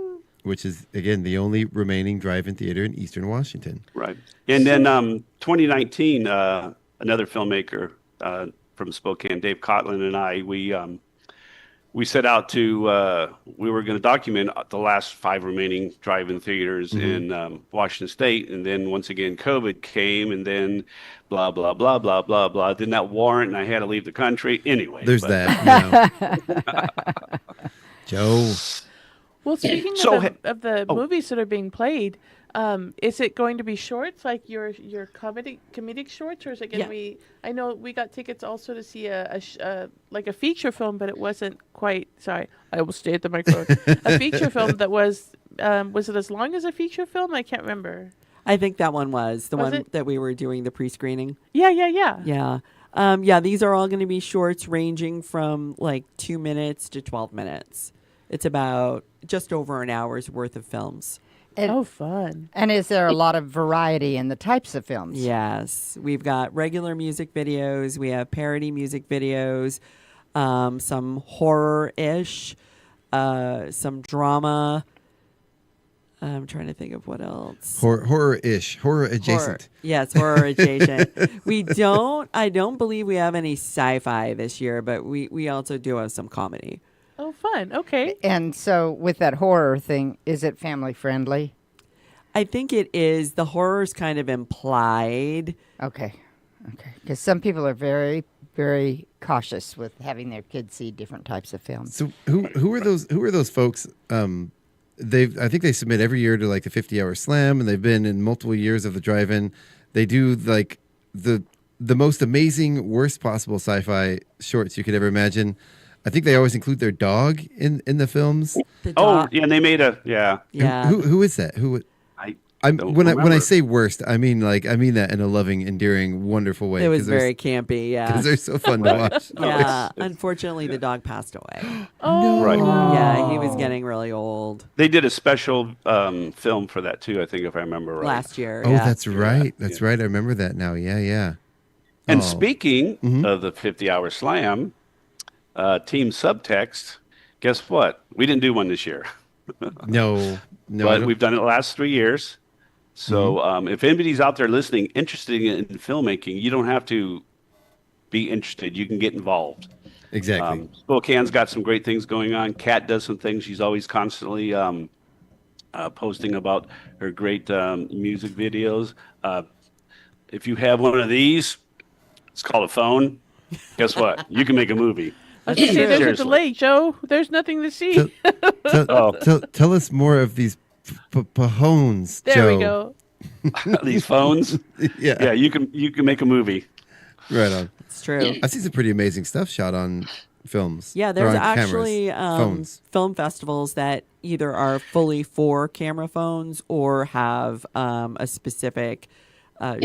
S1: Which is, again, the only remaining drive-in theater in Eastern Washington.
S20: Right. And then 2019, another filmmaker from Spokane, Dave Cotlin, and I, we set out to, we were going to document the last 5 remaining drive-in theaters in Washington State. And then once again, COVID came, and then blah, blah, blah, blah, blah, blah. Then that warrant, and I had to leave the country. Anyway.
S1: There's that. Joe.
S2: Well, speaking of the movies that are being played, is it going to be shorts like your comedic shorts, or is it going to be? I know we got tickets also to see a feature film, but it wasn't quite. Sorry, I will stay at the microphone. A feature film that was it as long as a feature film? I can't remember.
S21: I think that one was the
S2: Was
S21: one
S2: it?
S21: that we were doing the pre-screening.
S2: Yeah.
S21: Yeah. These are all going to be shorts ranging from like 2 minutes to 12 minutes. It's about just over an hour's worth of films.
S2: Fun.
S3: And is there a lot of variety in the types of films?
S21: Yes. We've got regular music videos. We have parody music videos, some horror-ish, some drama. I'm trying to think of what else.
S1: Horror-ish. Horror adjacent.
S21: Yes, horror adjacent. I don't believe we have any sci-fi this year, but we also do have some comedy.
S2: Oh, fun. Okay.
S3: And so, with that horror thing, is it family friendly?
S21: I think it is. The horror's kind of implied.
S3: Okay. Because some people are very, very cautious with having their kids see different types of films.
S1: So who are those folks? I think they submit every year to like the 50-hour slam, and they've been in multiple years of the drive-in. They do like the most amazing, worst possible sci-fi shorts you could ever imagine. I think they always include their dog in the films.
S20: Oh, yeah, and they made a
S1: Who is that? When I say worst, I mean that in a loving, endearing, wonderful way.
S21: It was very campy, yeah.
S1: Because they're so fun to watch.
S21: Yeah, unfortunately, the dog passed away.
S2: Oh,
S20: Right.
S21: Yeah, he was getting really old.
S20: They did a special film for that too, I think, if I remember right.
S21: Last year.
S1: Oh,
S21: yeah.
S1: that's right. That's right. I remember that now. Yeah.
S20: And
S1: Oh.
S20: speaking of the 50-hour slam, Team Subtext, guess what? We didn't do one this year.
S1: No.
S20: But we've done it the last 3 years. So if anybody's out there listening, interested in filmmaking, you don't have to be interested. You can get involved.
S1: Exactly.
S20: Spokane's got some great things going on. Kat does some things. She's always constantly posting about her great music videos. If you have one of these, it's called a phone. Guess what? You can make a movie.
S2: I was gonna say, there's a delay, Joe. There's nothing to see.
S1: Tell us more of these pahones,
S2: There
S1: Joe.
S2: we go.
S20: These phones.
S1: Yeah,
S20: you can make a movie.
S1: Right on.
S21: It's true.
S1: I see some pretty amazing stuff shot on films.
S21: Yeah,
S1: or
S21: there's
S1: on cameras,
S21: actually
S1: phones.
S21: film festivals that either are fully for camera phones or have a specific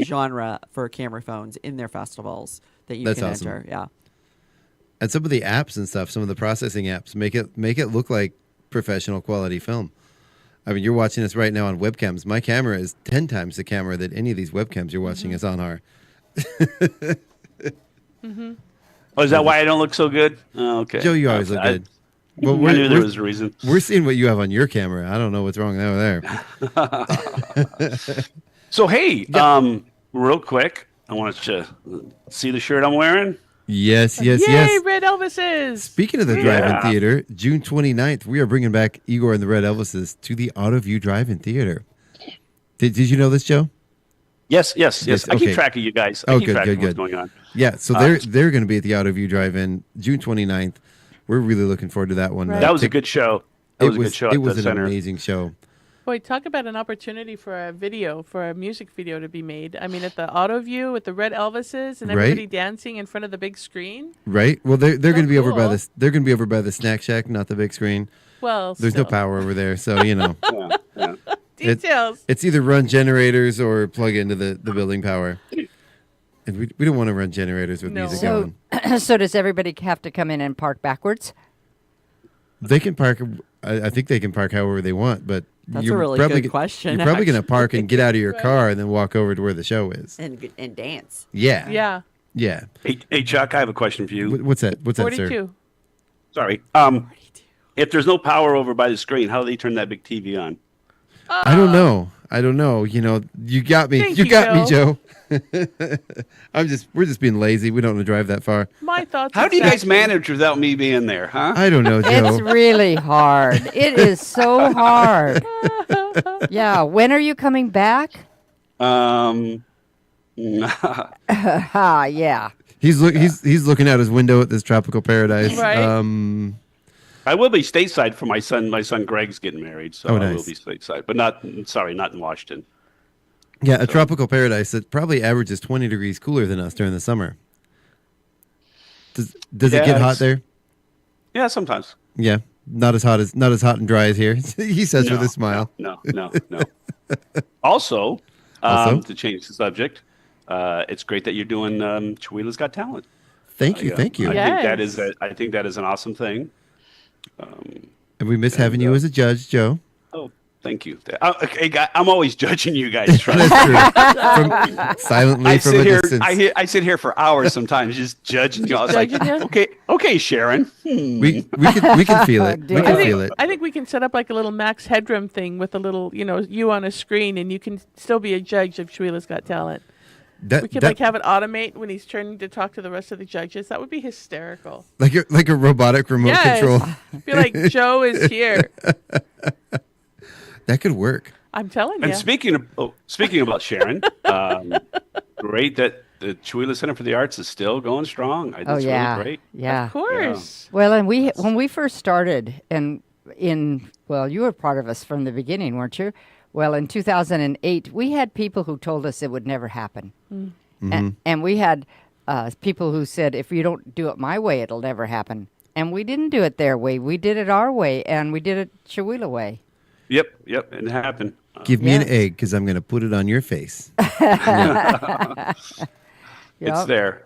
S21: genre for camera phones in their festivals that you
S1: That's
S21: can
S1: awesome.
S21: enter. Yeah.
S1: And some of the apps and stuff, some of the processing apps make it look like professional quality film. I mean, you're watching this right now on webcams. My camera is 10 times the camera that any of these webcams you're watching us on are.
S20: Oh, is that why I don't look so good? Oh, okay.
S1: Joe, you always look good.
S20: I knew there was a reason.
S1: We're seeing what you have on your camera. I don't know what's wrong over there.
S20: So, hey, real quick, I want to see the shirt I'm wearing.
S1: Yes.
S2: Yay, Red Elvises!
S1: Speaking of the drive-in theater, June 29th, we are bringing back Igor and the Red Elvises to the AutoView Drive-In Theater. Did you know this, Joe?
S20: Yes. I keep
S1: Okay.
S20: track of you guys.
S1: Oh,
S20: I keep
S1: good,
S20: track
S1: good,
S20: of what's
S1: good.
S20: going on.
S1: Yeah, so they're going to be at the AutoView Drive-In June 29th. We're really looking forward to that one.
S2: Right.
S20: That was a good show. That was a good show at
S1: It was
S20: the
S1: an
S20: center.
S1: amazing show.
S2: Boy, talk about an opportunity for a music video to be made. I mean, at the AutoView with the Red Elvises and
S1: Right.
S2: everybody dancing in front of the big screen.
S1: Right? Well, they're going to be over by
S2: cool.
S1: this. They're going to be over by the snack shack, not the big screen.
S2: Well,
S1: There's no
S2: still.
S1: power over there, so you know.
S2: Details.
S1: It's either run generators or plug into the building power. And we don't want to run generators with music
S3: So,
S1: going.
S3: so does everybody have to come in and park backwards?
S1: They can park. I think they can park however they want, but
S21: That's
S1: you're
S21: a really
S1: probably
S21: good question,
S1: You're probably going to
S21: actually.
S1: park and get out of your car and then walk over to where the show is.
S21: And dance.
S1: Yeah.
S2: Yeah.
S20: Hey, Chuck, I have a question for you.
S1: What's that? What's that,
S2: 42.
S1: sir?
S20: Sorry. If there's no power over by the screen, how do they turn that big TV on?
S1: I don't know. You know, you got me.
S2: Thank
S1: You
S2: you,
S1: got me,
S2: Joe.
S1: Joe. We're just being lazy. We don't want to drive that far.
S2: My thoughts.
S20: How do you guys
S2: exactly.
S20: manage without me being there, huh?
S1: I don't know, Joe.
S3: It's really hard. It is so hard. Yeah. When are you coming back?
S20: Yeah.
S1: He's looking out his window at this tropical paradise.
S2: Right.
S20: I will be stateside for my son. My son Greg's getting married, so
S1: Oh,
S20: I
S1: nice.
S20: will be stateside, but not in Washington.
S1: Yeah, a tropical paradise that probably averages 20 degrees cooler than us during the summer. Does it get hot there?
S20: Yeah, sometimes.
S1: Yeah, not as hot and dry as here. He says with a smile.
S20: No. Also, to change the subject, it's great that you're doing Chihuahua's Got Talent.
S1: Thank you.
S20: I think that is an awesome thing.
S1: And we miss having you as a judge, Joe.
S20: Oh, thank you. I'm always judging you guys. Trust
S1: That's true. Silently from a distance.
S20: I sit here for hours sometimes just judging you. I was like, okay, Sharon.
S1: We can feel it. We can feel it.
S2: I think we can set up like a little Max Headroom thing with a little, you on a screen, and you can still be a judge of Chihuahua's Got Talent.
S1: That,
S2: We could
S1: that-
S2: have it automate when he's turning to talk to the rest of the judges. That would be hysterical.
S1: like a robotic remote
S2: Yes.
S1: control.
S2: Feel like Joe is here.
S1: That could work.
S2: I'm telling you.
S20: And speaking about Sharon, great that the Chewelah Center for the Arts is still going strong. That's
S3: yeah,
S20: really great.
S3: yeah,
S2: Of course.
S3: Well, and when we first started, and you were part of us from the beginning, weren't you? Well, in 2008, we had people who told us it would never happen, and we had people who said, "If you don't do it my way, it'll never happen." And we didn't do it their way; we did it our way, and we did it Chewelah way.
S20: Yep, it happened.
S1: Give me an egg because I'm going to put it on your face.
S20: It's there.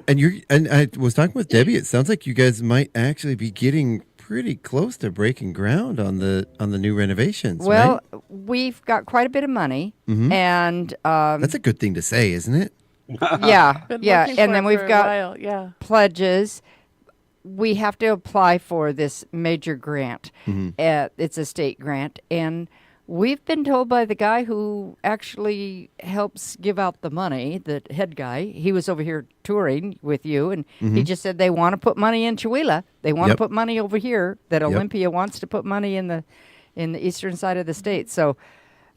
S1: And, and I was talking with Debbie. It sounds like you guys might actually be getting pretty close to breaking ground on the new renovations.
S3: Well,
S1: right?
S3: we've got quite a bit of money,
S1: Mhm.
S3: and
S1: That's a good thing to say, isn't it?
S3: yeah,
S2: Been
S3: yeah,
S2: looking
S3: and
S2: for
S3: then
S2: it
S3: we've
S2: for a
S3: got
S2: while, yeah.
S3: pledges. We have to apply for this major grant. It's a state grant, and we've been told by the guy who actually helps give out the money, the head guy. He was over here touring with you, and he just said they want to put money in Chewelah. They want to put money over here. That Olympia wants to put money in the eastern side of the state. So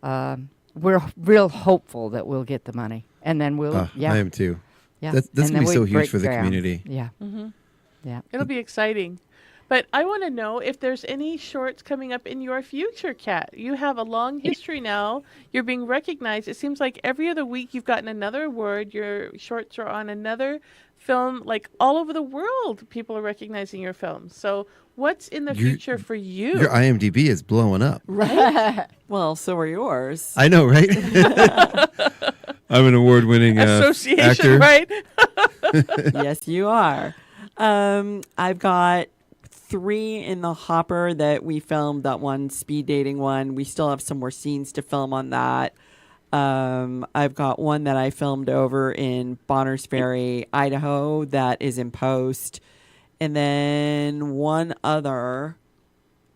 S3: we're real hopeful that we'll get the money, and then we'll.
S1: I am too.
S3: Yeah,
S1: That's
S3: and
S1: going to
S3: then
S1: be so
S3: we
S1: huge
S3: break
S1: for the
S3: ground.
S1: community.
S3: Yeah.
S2: Mm-hmm.
S3: Yeah.
S2: It'll be exciting. But I want to know if there's any shorts coming up in your future, Kat. You have a long history now. You're being recognized. It seems like every other week you've gotten another award. Your shorts are on another film. Like all over the world, people are recognizing your films. So what's in the future for you?
S1: Your IMDb is blowing up.
S21: Right? Well, so are yours.
S1: I know, right? I'm an award-winning
S2: association,
S1: actor.
S2: right?
S21: Yes, you are. I've got 3 in the hopper that we filmed. That one speed dating one. We still have some more scenes to film on that. I've got one that I filmed over in Bonners Ferry, Idaho, that is in post, and then one other.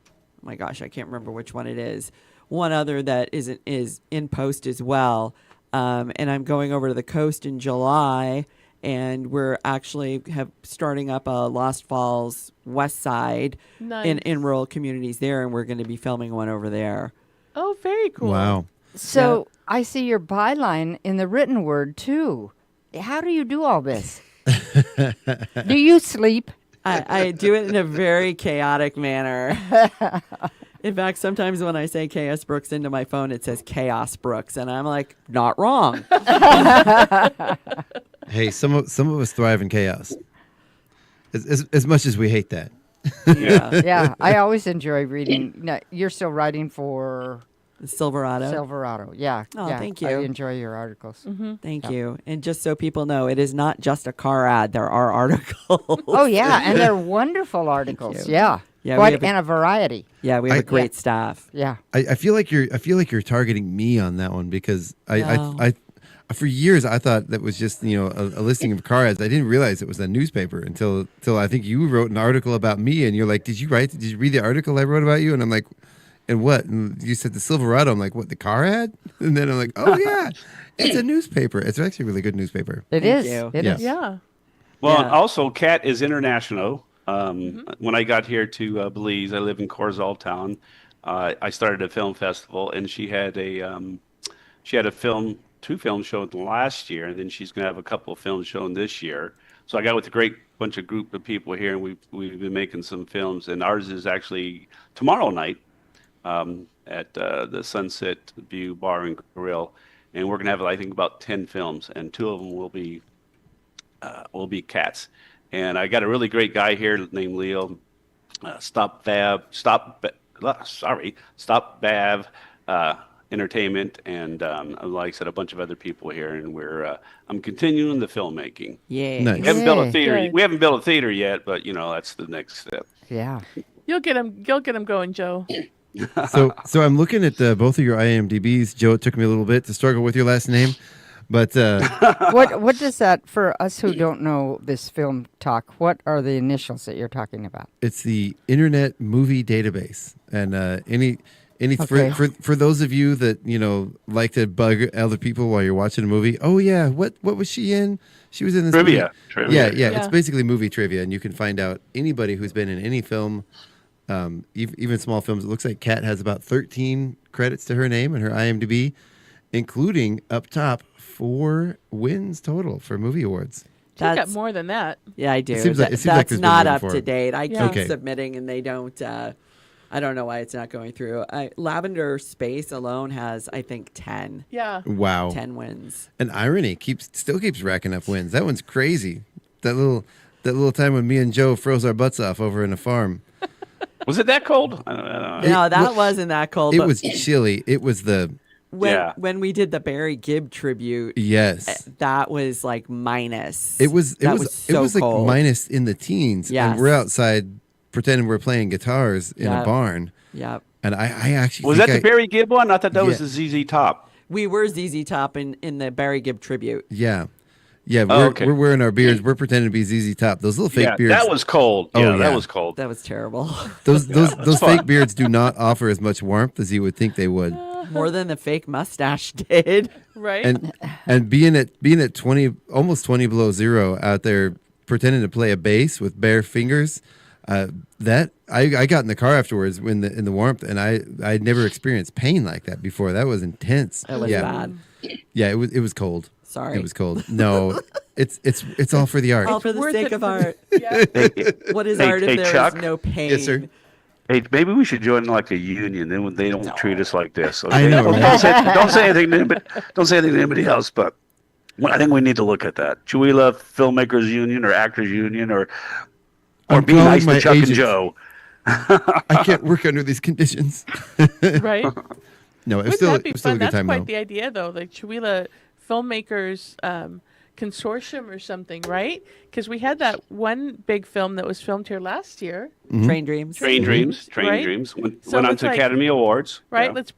S21: Oh my gosh, I can't remember which one it is. One other that is in post as well. And I'm going over to the coast in July. And we're actually starting up a Lost Falls West Side in rural communities there, and we're going to be filming one over there.
S2: Oh, very cool.
S1: Wow.
S3: So I see your byline in the written word too. How do you do all this? Do you sleep?
S21: I do it in a very chaotic manner. In fact, sometimes when I say KS Brooks into my phone, it says Chaos Brooks, and I'm like, not wrong.
S1: Hey, some of us thrive in chaos. As much as we hate that.
S21: Yeah.
S3: I always enjoy reading. No, you're still writing for
S21: Silverado.
S3: Silverado, yeah.
S21: Oh,
S3: yeah.
S21: thank you.
S3: I enjoy your articles.
S21: Thank you. And just so people know, it is not just a car ad. There are articles.
S3: Oh, yeah, and they're wonderful articles.
S21: you.
S3: Yeah,
S21: Yeah,
S3: quite and a variety.
S21: Yeah, we have a great staff.
S3: Yeah.
S1: I feel like you're targeting me on that one because I for years I thought that was just a listing of car ads. I didn't realize it was a newspaper until I think you wrote an article about me and you're like, did you read the article I wrote about you? And I'm like, and what? And you said the Silverado. I'm like, what, the car ad? And then I'm like, oh yeah, it's a newspaper. It's actually a really good newspaper.
S3: It is. It is.
S2: Yeah.
S20: Well, and also Kat is international. When I got here to Belize, I live in Corzal town. I started a film festival, and she had two films shown last year, and then she's going to have a couple of films shown this year. So I got with a great bunch of group of people here, and we've been making some films, and ours is actually tomorrow night at the Sunset View Bar and Grill, and we're going to have, I think, about 10 films, and 2 of them will be Cats. And I got a really great guy here named Leo. Stop Bav Entertainment, and like I said, a bunch of other people here, and I'm continuing the filmmaking.
S21: Yeah,
S1: nice.
S20: We haven't built a theater.
S2: Good.
S20: We haven't built a theater yet, but that's the next step.
S3: Yeah.
S2: You'll get them going, Joe.
S1: So I'm looking at both of your IMDb's. Joe, it took me a little bit to struggle with your last name, but
S3: What does that, for us who don't know this film talk, what are the initials that you're talking about?
S1: it's the Internet Movie Database, and
S3: Okay.
S1: For those of you that like to bug other people while you're watching a movie, oh yeah, what was she in? She was in this
S20: Trivia.
S1: movie. Yeah. It's basically movie trivia, and you can find out anybody who's been in any film, even small films. It looks like Kat has about 13 credits to her name in her IMDb, including up top 4 wins total for movie awards.
S2: You got more than that.
S21: Yeah, I do.
S1: It seems like
S21: That's
S1: there's been
S21: not
S1: more
S21: up
S1: before.
S21: to date. I keep
S1: Okay.
S21: submitting and they don't. I don't know why it's not going through. Lavender Space alone has, I think, 10.
S2: Yeah.
S1: Wow.
S21: 10 wins.
S1: And Irony still keeps racking up wins. That one's crazy. That little time when me and Joe froze our butts off over in a farm.
S20: Was it that cold? I don't know.
S21: No, that wasn't that cold.
S1: It
S21: but
S1: was chilly. It was
S21: when we did the Barry Gibb tribute.
S1: Yes.
S21: That was like minus.
S1: It was
S21: so
S1: like
S21: cold.
S1: minus in the teens.
S21: Yes.
S1: And we're outside pretending we're playing guitars in a
S21: Yep.
S1: barn.
S21: Yep.
S1: And I actually
S20: Was
S1: think
S20: that the Barry Gibb one? I thought that was
S1: Yeah.
S20: the ZZ Top.
S21: We were ZZ Top in the Barry Gibb tribute.
S1: Yeah. Yeah,
S20: Oh, okay.
S1: we're wearing our beards. We're pretending to be ZZ Top. Those little fake
S20: Yeah,
S1: beards.
S20: that was cold.
S1: Oh,
S20: Yeah,
S1: yeah.
S20: that was cold.
S21: That was terrible.
S1: Those
S20: fun.
S1: fake beards do not offer as much warmth as you would think they would.
S21: More than the fake mustache did.
S2: Right.
S1: And being at 20, almost 20 below zero out there pretending to play a bass with bare fingers, that I got in the car afterwards in the warmth, and I'd never experienced pain like that before. That was intense.
S21: That was bad.
S1: Yeah, it was cold.
S21: Sorry.
S1: It was cold. No, it's all for the art.
S21: All for the
S2: Worth
S21: sake
S2: it
S21: of
S2: for-
S21: art.
S20: Hey,
S21: What is
S20: hey,
S21: art if
S20: hey,
S21: there is
S20: Chuck?
S21: no pain?
S1: Yes, sir.
S20: Hey, maybe we should join like a union. Then they don't treat us like this. Okay?
S1: I know,
S20: Don't,
S1: right?
S20: don't say anything to anybody. Don't say anything to anybody else. But I think we need to look at that. Chuila Filmmakers Union or Actors Union or
S1: I'm
S20: be
S1: calling
S20: nice
S1: my
S20: to Chuck
S1: agent.
S20: and Joe.
S1: I can't work under these conditions.
S2: Right.
S1: No, it was
S2: Wouldn't
S1: still
S2: that be
S1: it was still a
S2: fun?
S1: good
S2: That's
S1: time
S2: quite
S1: though.
S2: the idea, though. Like Chihuahua Filmmakers Consortium or something, right? Because we had that one big film that was filmed here last year.
S1: Mm-hmm.
S21: Train Dreams.
S20: Train Dreams.
S2: right?
S20: Went
S2: So
S20: on
S2: it's
S20: to
S2: like-
S20: Academy Awards.
S2: Right.
S20: Yeah.
S2: Let's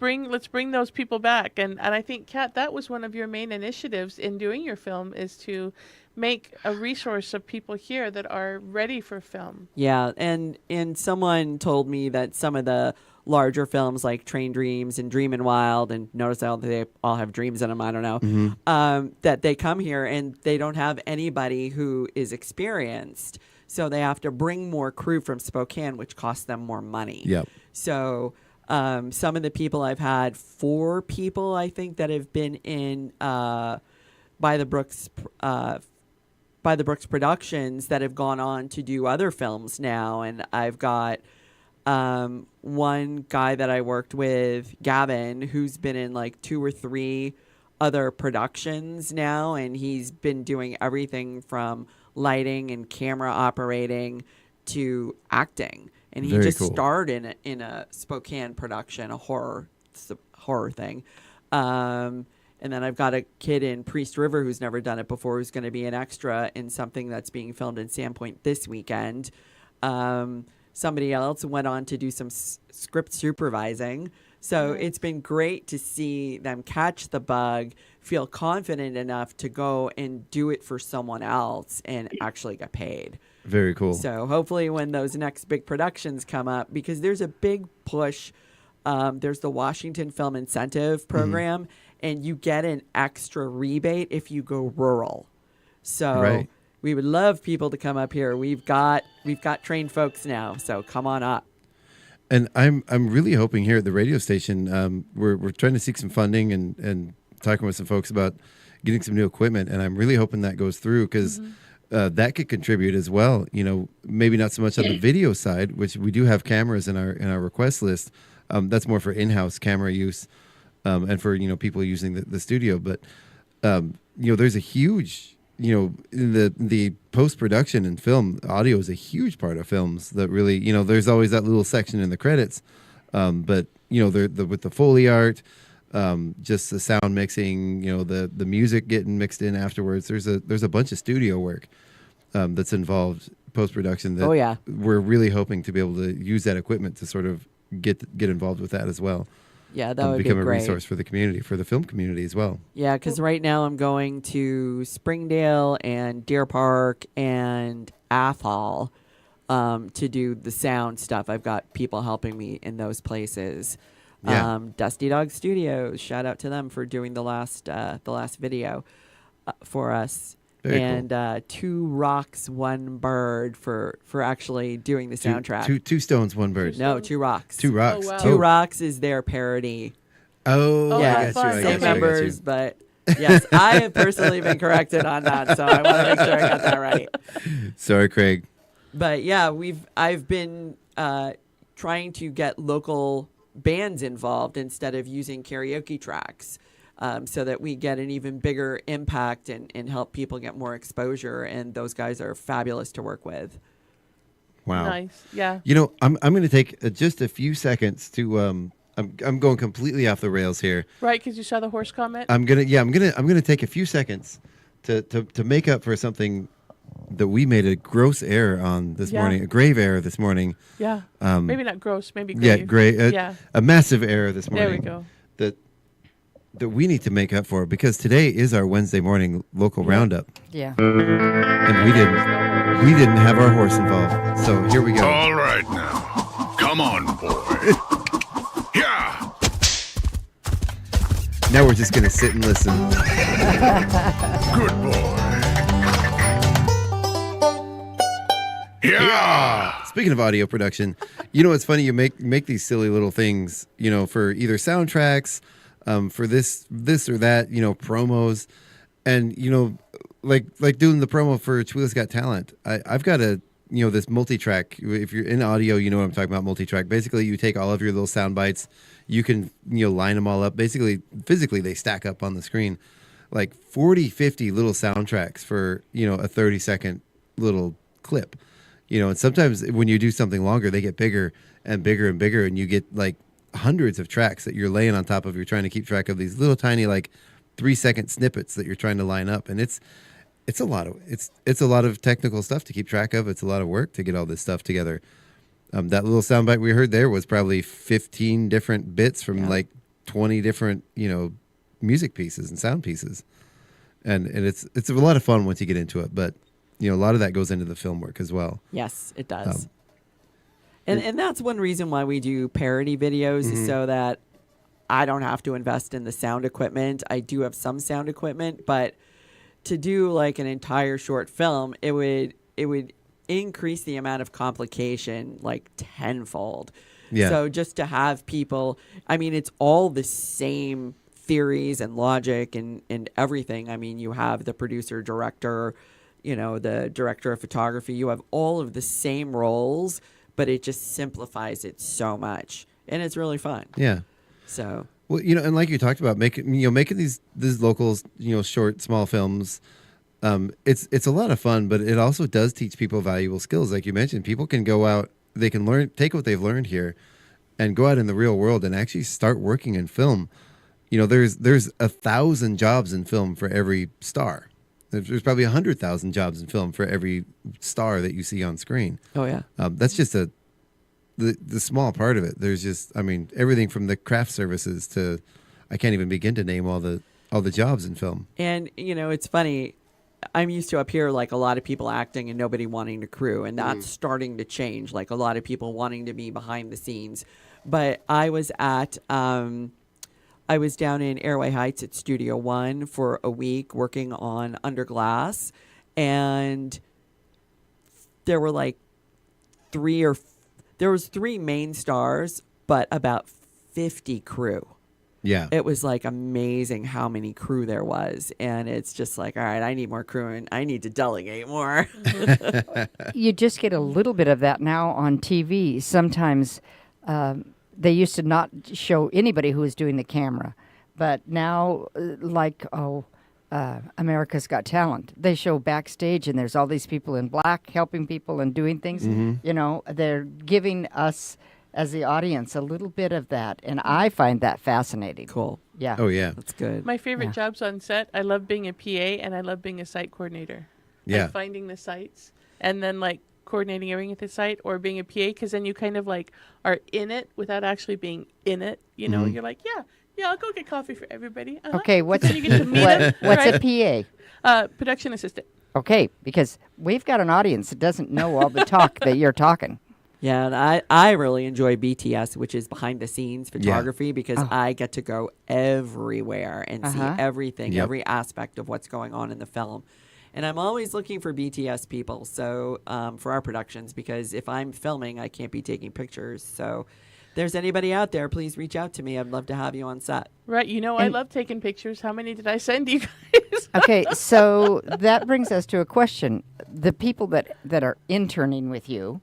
S2: bring those people back. And I think, Kat, that was one of your main initiatives in doing your film, is to make a resource of people here that are ready for film.
S21: Yeah, and someone told me that some of the larger films like Train Dreams and Dreamin' Wild, and notice how they all have dreams in them, I don't know, that they come here and they don't have anybody who is experienced. So they have to bring more crew from Spokane, which costs them more money.
S1: Yep.
S21: So some of the people I've had, 4 people, I think, that have been in by the Brooks Productions that have gone on to do other films now. And I've got one guy that I worked with, Gavin, who's been in like 2 or 3 other productions now, and he's been doing everything from lighting and camera operating to acting. And he
S1: Very
S21: just
S1: cool.
S21: starred in a Spokane production, a horror thing. And then I've got a kid in Priest River who's never done it before, who's going to be an extra in something that's being filmed in Sandpoint this weekend. Somebody else went on to do some script supervising. So it's been great to see them catch the bug, feel confident enough to go and do it for someone else and actually get paid.
S1: Very cool.
S21: So hopefully when those next big productions come up, because there's a big push, there's the Washington Film Incentive Program, and you get an extra rebate if you go rural. So
S1: Right.
S21: we would love people to come up here. We've got trained folks now, so come on up.
S1: And I'm really hoping here at the radio station, we're trying to seek some funding and talking with some folks about getting some new equipment, and I'm really hoping that goes through, because that could contribute as well. You know, maybe not so much on the video side, which we do have cameras in our request list. That's more for in-house camera use, and for people using the studio. But there's a huge in the post-production and film, audio is a huge part of films that really, there's always that little section in the credits. But with the Foley art, just the sound mixing, the music getting mixed in afterwards, there's a bunch of studio work that's involved post-production that we're really hoping to be able to use that equipment to sort of get involved with that as well.
S21: Yeah, that would be
S1: become a
S21: great.
S1: resource for the community, for the film community as well.
S21: Yeah, because right now I'm going to Springdale and Deer Park and Athol to do the sound stuff. I've got people helping me in those places.
S1: Yeah.
S21: Dusty Dog Studios, shout out to them for doing the last video for us.
S1: Very
S21: and Two Rocks, One Bird for actually doing the soundtrack.
S1: Two stones, one bird.
S21: No, Two Rocks.
S1: Two rocks.
S2: Oh, wow.
S21: Two Rocks is their parody.
S1: Oh,
S21: yeah,
S1: I got you. I got
S21: same
S1: you, I got you.
S21: members, but yes, I have personally been corrected on that, so I want to make sure I got that right.
S1: Sorry, Craig.
S21: But yeah, I've been trying to get local bands involved instead of using karaoke tracks, so that we get an even bigger impact and help people get more exposure. And those guys are fabulous to work with.
S1: Wow.
S2: Nice. Yeah.
S1: You know, I'm going to take just a few seconds to I'm going completely off the rails here.
S2: Right, because you saw the horse comment.
S1: I'm gonna take a few seconds to make up for something that we made a gross error on this morning, a grave error this morning.
S2: Yeah. Maybe not gross, maybe grave.
S1: Yeah, grave.
S2: Yeah.
S1: A massive error this morning.
S2: There we go.
S1: That we need to make up for, because today is our Wednesday morning local roundup.
S3: Yeah.
S1: And we didn't have our horse involved. So here we go.
S6: All right now. Come on, boy. Yeah.
S1: Now we're just gonna sit and listen.
S6: Good boy. Yeah.
S1: Speaking of audio production, you know, it's funny, you make these silly little things, you know, for either soundtracks, for this or that, you know, promos, and you know, like doing the promo for Chihuahua's Got Talent. I've got this multi-track. If you're in audio, you know what I'm talking about. Multi-track. Basically, you take all of your little sound bites, you can line them all up. Basically, physically, they stack up on the screen, like 40, 50 little soundtracks for a 30-second little clip. You know, and sometimes when you do something longer, they get bigger and bigger and bigger, and you get like hundreds of tracks that you're laying on top of. You're trying to keep track of these little tiny 3-second snippets that you're trying to line up, and it's a lot of technical stuff to keep track of. It's a lot of work to get all this stuff together. That little soundbite we heard there was probably 15 different bits from 20 different music pieces and sound pieces, and it's a lot of fun once you get into it. But a lot of that goes into the film work as well.
S21: Yes, it does. And that's one reason why we do parody videos, is so that I don't have to invest in the sound equipment. I do have some sound equipment, but to do an entire short film, it would increase the amount of complication tenfold.
S1: Yeah.
S21: So just to have people, I mean, it's all the same theories and logic and everything. I mean, you have the producer, director, the director of photography. You have all of the same roles, but it just simplifies it so much, and it's really fun.
S1: Yeah.
S21: So.
S1: Well, and like you talked about, making these locals, short, small films, it's a lot of fun, but it also does teach people valuable skills. Like you mentioned, people can go out, they can take what they've learned here, and go out in the real world and actually start working in film. There's 1,000 jobs in film for every star. There's probably 100,000 jobs in film for every star that you see on screen.
S21: Oh yeah,
S1: that's just the small part of it. There's just, everything from the craft services to, I can't even begin to name all the jobs in film.
S21: And it's funny. I'm used to up here, a lot of people acting and nobody wanting to crew, and that's starting to change. A lot of people wanting to be behind the scenes. But I was down in Airway Heights at Studio One for a week working on Under Glass, and there were there was 3 main stars, but about 50 crew.
S1: Yeah.
S21: It was amazing how many crew there was. And it's just all right, I need more crew and I need to delegate more.
S3: You just get a little bit of that now on TV. Sometimes they used to not show anybody who was doing the camera. But now, America's Got Talent, they show backstage and there's all these people in black helping people and doing things.
S1: Mm-hmm.
S3: They're giving us as the audience a little bit of that, and I find that fascinating.
S21: Cool.
S3: Yeah.
S1: Oh yeah,
S21: that's good.
S2: My favorite jobs on set, I love being a PA and I love being a site coordinator.
S1: Yeah.
S2: Finding the sites and then coordinating everything at the site, or being a PA, because then you kind of are in it without actually being in it. You're yeah, I'll go get coffee for everybody.
S3: Okay, what's
S2: you get to meet them,
S3: what's
S2: right?
S3: a
S2: PA? Production assistant.
S3: Okay, because we've got an audience that doesn't know all the talk that you're talking.
S21: Yeah, and I really enjoy BTS, which is behind the scenes photography, because I get to go everywhere and see everything, every aspect of what's going on in the film. And I'm always looking for BTS people, so for our productions, because if I'm filming, I can't be taking pictures. So if there's anybody out there, please reach out to me. I'd love to have you on set.
S2: Right. I love taking pictures. How many did I send you guys?
S3: Okay, so that brings us to a question. The people that are interning with you,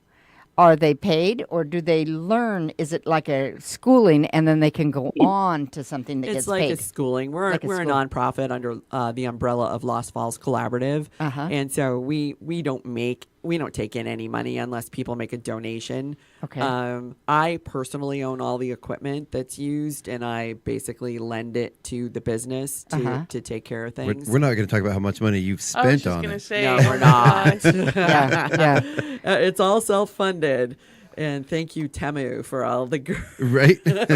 S3: are they paid or do they learn? Is it like a schooling and then they can go on to something that gets paid?
S21: It's like a schooling. We're a nonprofit under the umbrella of Lost Falls Collaborative, and so we don't take in any money unless people make a donation.
S3: Okay.
S21: I personally own all the equipment that's used, and I basically lend it to the business to take care of things.
S1: We're not going to talk about how much money you've spent on it.
S21: I was just going to say, no, we're not. It's all self-funded. And thank you, Temu, for all the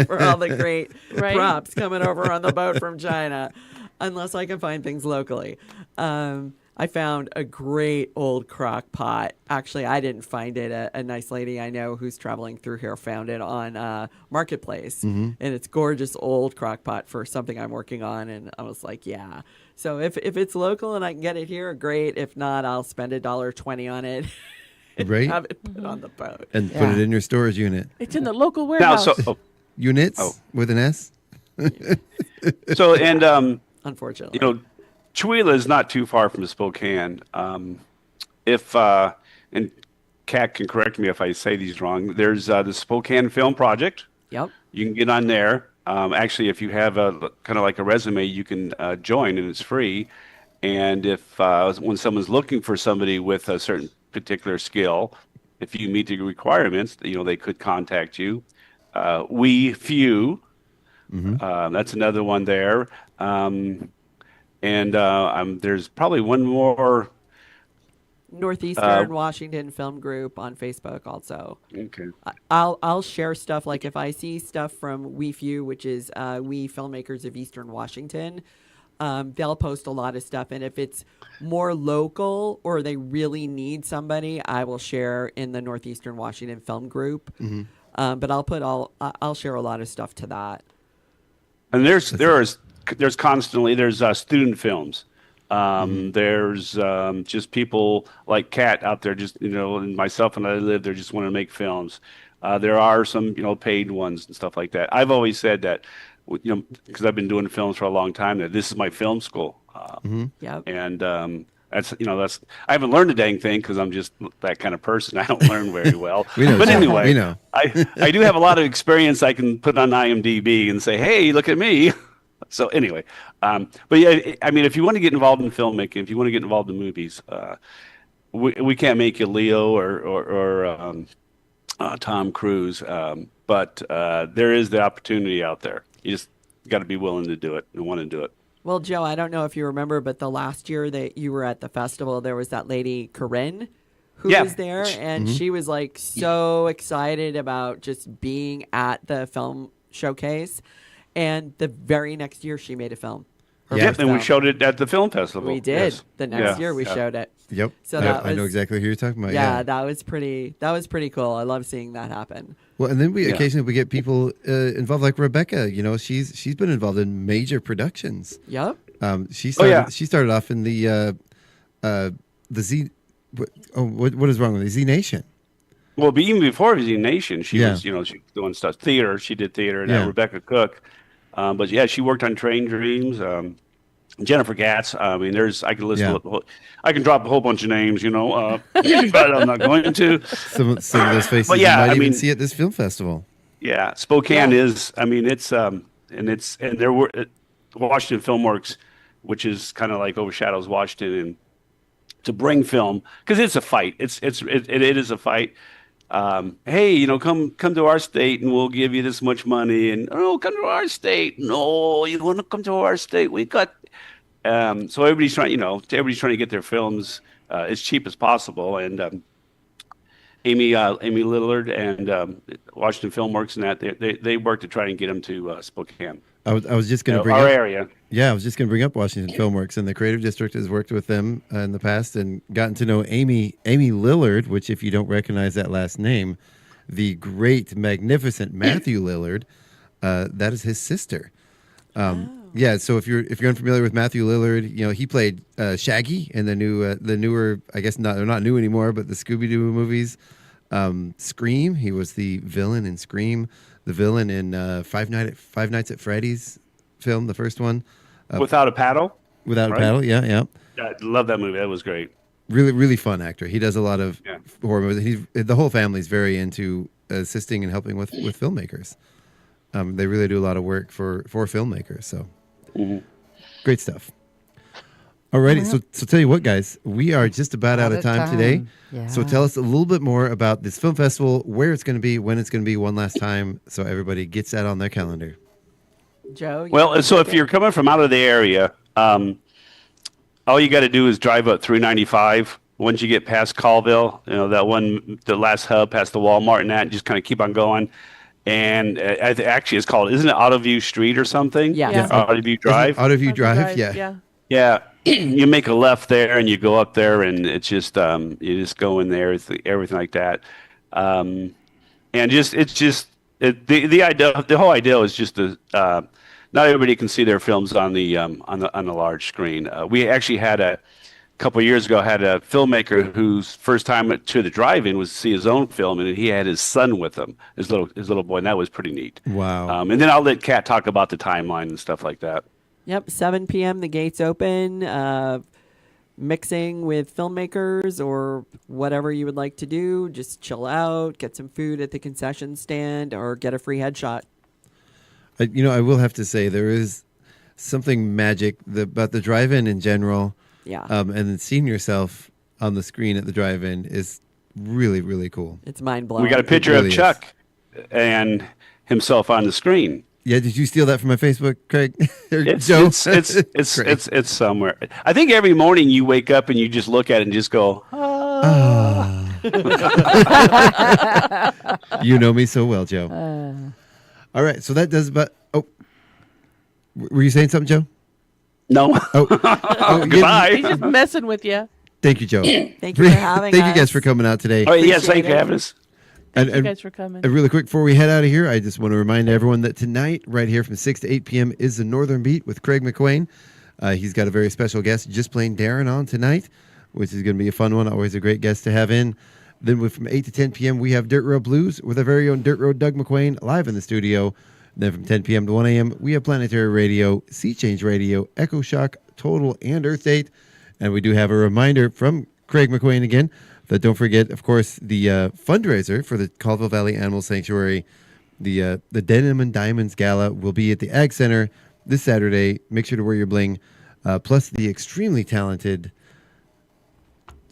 S21: for all the great props coming over on the boat from China. Unless I can find things locally. I found a great old crock pot. Actually, I didn't find it. A nice lady I know who's traveling through here found it on Marketplace. And it's gorgeous old crock pot for something I'm working on. And I was like, yeah. So if it's local and I can get it here, great. If not, I'll spend $1.20 on it.
S1: Right.
S21: Have it put on the boat.
S1: And put it in your storage unit.
S2: It's in the local warehouse.
S1: Units with an S?
S20: So, and
S21: unfortunately,
S20: Chewelah is not too far from Spokane. And Kat can correct me if I say these wrong. There's the Spokane Film Project.
S21: Yep.
S20: You can get on there. Actually, if you have a kind of like a resume, you can join, and it's free. And if when someone's looking for somebody with a certain particular skill, if you meet the requirements, they could contact you. That's another one there. And there's probably one more.
S21: Northeastern Washington Film Group on Facebook also.
S20: Okay.
S21: I'll share stuff, like if I see stuff from WeFew, which is We Filmmakers of Eastern Washington, they'll post a lot of stuff. And if it's more local or they really need somebody, I will share in the Northeastern Washington Film Group. But I'll share a lot of stuff to that.
S20: And there's constantly student films. There's just people like Kat out there, just and myself and I live there, just want to make films. There are some paid ones and stuff like that. I've always said that, because I've been doing films for a long time, that this is my film school. And that's I haven't learned a dang thing because I'm just that kind of person. I don't learn very well. But anyway,
S1: we know.
S20: I do have a lot of experience I can put on IMDb and say, hey, look at me. So anyway, but yeah, I mean, if you want to get involved in filmmaking, if you want to get involved in movies, we can't make you Leo or Tom Cruise, but there is the opportunity out there. You just got to be willing to do it and want to do it.
S21: Well, Joe, I don't know if you remember, but the last year that you were at the festival, there was that lady Corinne who was there, and she was like so excited about just being at the film showcase. And the very next year, she made a film.
S20: And we showed it at the film festival.
S21: We did. Yes. The next year, we showed it.
S1: Yep.
S21: So
S1: I know exactly who you're talking about.
S21: Yeah, that was pretty cool. I love seeing that happen.
S1: Well, and then occasionally we get people involved, like Rebecca. She's been involved in major productions.
S21: Yep.
S1: She started off in the Z. What is wrong with the Z Nation?
S20: Well, but even before Z Nation, she was she was doing stuff theater. She did theater. And Rebecca Cook. But yeah, she worked on Train Dreams. Jennifer Gatz. I mean, I can list. I can drop a whole bunch of names, but I'm not going to.
S1: Some of those faces you might even see at this film festival.
S20: Yeah, Spokane is. I mean, it's and there were Washington Filmworks, which is kind of like overshadows Washington, and to bring film because it's a fight. It is a fight. Hey, come to our state and we'll give you this much money. And come to our state. No, you want to come to our state? We got. So everybody's trying to get their films as cheap as possible. And Amy Lillard and Washington Filmworks and that they work to try and get them to Spokane.
S1: I was just going to bring
S20: our
S1: up,
S20: area.
S1: Yeah, I was just going to bring up Washington Filmworks, and the Creative District has worked with them in the past and gotten to know Amy Lillard, which if you don't recognize that last name, the great, magnificent Matthew Lillard. That is his sister. Yeah, so if you're unfamiliar with Matthew Lillard, he played Shaggy in the newer, I guess they're not new anymore, but the Scooby-Doo movies. Scream, he was the villain in Scream, the villain in Five Nights at Freddy's film, the first one.
S20: Without a Paddle?
S1: Without a Paddle, yeah.
S20: I love that movie. That was great.
S1: Really, really fun actor. He does a lot of horror movies. The whole family's very into assisting and helping with filmmakers. They really do a lot of work for filmmakers. So great stuff. Alrighty, so tell you what, guys, we are just about out of time today.
S3: Yeah.
S1: So tell us a little bit more about this film festival, where it's going to be, when it's going to be, one last time, so everybody gets that on their calendar.
S21: Joe?
S20: Well, so if you're coming from out of the area, all you got to do is drive up 395. Once you get past Colville, that one, the last hub past the Walmart and that, and just kind of keep on going. And actually, it's called, isn't it Autoview Street or something?
S21: Yeah.
S20: Autoview Drive.
S1: Autoview Drive, yeah.
S20: Yeah. You make a left there and you go up there, and it's just you just go in there, everything like that. And the whole idea is just to not everybody can see their films on the large screen. We actually had a couple of years ago had a filmmaker whose first time to the drive-in was to see his own film, and he had his son with him, his little boy, and that was pretty neat.
S1: Wow.
S20: And then I'll let Kat talk about the timeline and stuff like that.
S21: Yep, 7 p.m. the gates open. Mixing with filmmakers or whatever you would like to do. Just chill out, get some food at the concession stand, or get a free headshot.
S1: I will have to say there is something magic about the drive-in in general.
S21: Yeah.
S1: And then seeing yourself on the screen at the drive-in is really, really cool.
S21: It's mind-blowing.
S20: We got a picture of Chuck and himself on the screen.
S1: Yeah, did you steal that from my Facebook, Craig?
S20: Joe? It's somewhere. I think every morning you wake up and you just look at it and just go,
S1: You know me so well, Joe. All right, so that does about. Oh, were you saying something, Joe?
S20: No. Goodbye.
S2: He's just messing with you.
S1: Thank you, Joe.
S21: Thank you for having
S1: Thank
S21: us.
S1: you guys for coming out today.
S20: Oh, yes, thank you for having us.
S2: Thank you guys for coming.
S1: And really quick, before we head out of here, I just want to remind everyone that tonight, right here from 6 to 8 p.m., is the Northern Beat with Craig McQuain. He's got a very special guest just playing Darren on tonight, which is going to be a fun one. Always a great guest to have in. Then from 8 to 10 p.m., we have Dirt Road Blues with our very own Dirt Road Doug McQuain live in the studio. Then from 10 p.m. to 1 a.m., we have Planetary Radio, Sea Change Radio, Echo Shock, Total, and Earth Date. And we do have a reminder from Craig McQuain again that don't forget, of course, the fundraiser for the Colville Valley Animal Sanctuary. The Denim and Diamonds Gala will be at the Ag Center this Saturday. Make sure to wear your bling. Plus the extremely talented...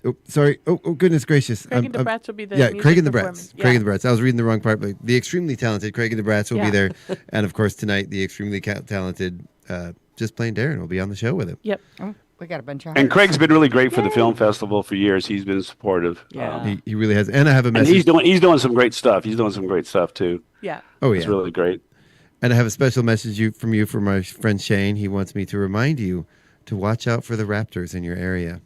S1: Oh, sorry. Oh, goodness gracious.
S2: Craig and the Brats will be there.
S1: Yeah, Craig and the
S2: performance.
S1: Brats. Craig and the Brats. I was reading the wrong part, but the extremely talented Craig and the Brats will be there. And, of course, tonight, the extremely talented Just Plain Darren will be on the show with him.
S2: Yep.
S3: Oh, we got a bunch of
S20: And Craig's been really great for the film festival for years. He's been supportive.
S21: Yeah.
S1: He really has. And I have a message.
S20: And he's doing some great stuff. He's doing some great stuff, too.
S2: Yeah.
S1: Oh, yeah.
S20: It's really great.
S1: And I have a special message from you from my friend Shane. He wants me to remind you to watch out for the raptors in your area.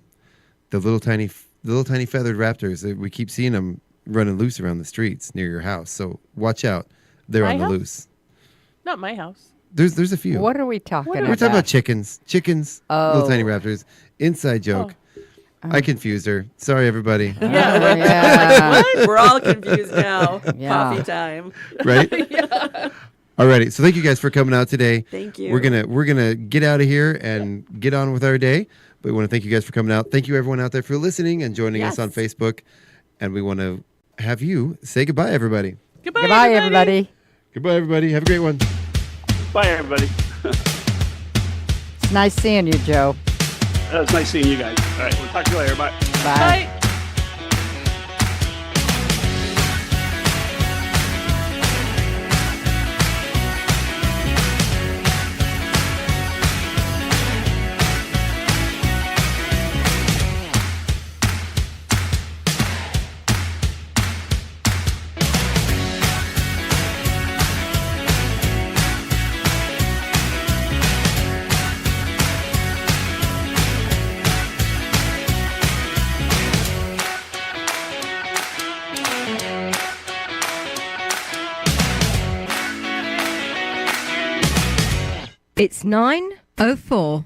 S1: The little tiny feathered raptors. We keep seeing them running loose around the streets near your house. So watch out. They're
S2: My
S1: on the
S2: house?
S1: loose.
S2: Not my house.
S1: There's a few.
S3: What are we talking about?
S1: We're talking about chickens. Chickens. Little
S3: Oh.
S1: tiny raptors. Inside joke. I confused her. Sorry, everybody.
S21: Yeah.
S3: Yeah.
S21: What? We're all confused now.
S3: Yeah.
S21: Coffee time.
S1: Right?
S21: Yeah.
S1: Alrighty. So thank you guys for coming out today.
S21: Thank you.
S1: We're gonna get out of here and get on with our day. But we want to thank you guys for coming out. Thank you everyone out there for listening and joining us on Facebook. And we want to have you say goodbye, everybody.
S3: Goodbye, everybody.
S1: Goodbye, everybody. Have a great one.
S20: Bye, everybody.
S3: It's nice seeing you, Joe.
S20: It's nice seeing you guys. All right, we'll talk to you later. Bye.
S3: Bye.
S2: Bye.
S15: It's 9:04.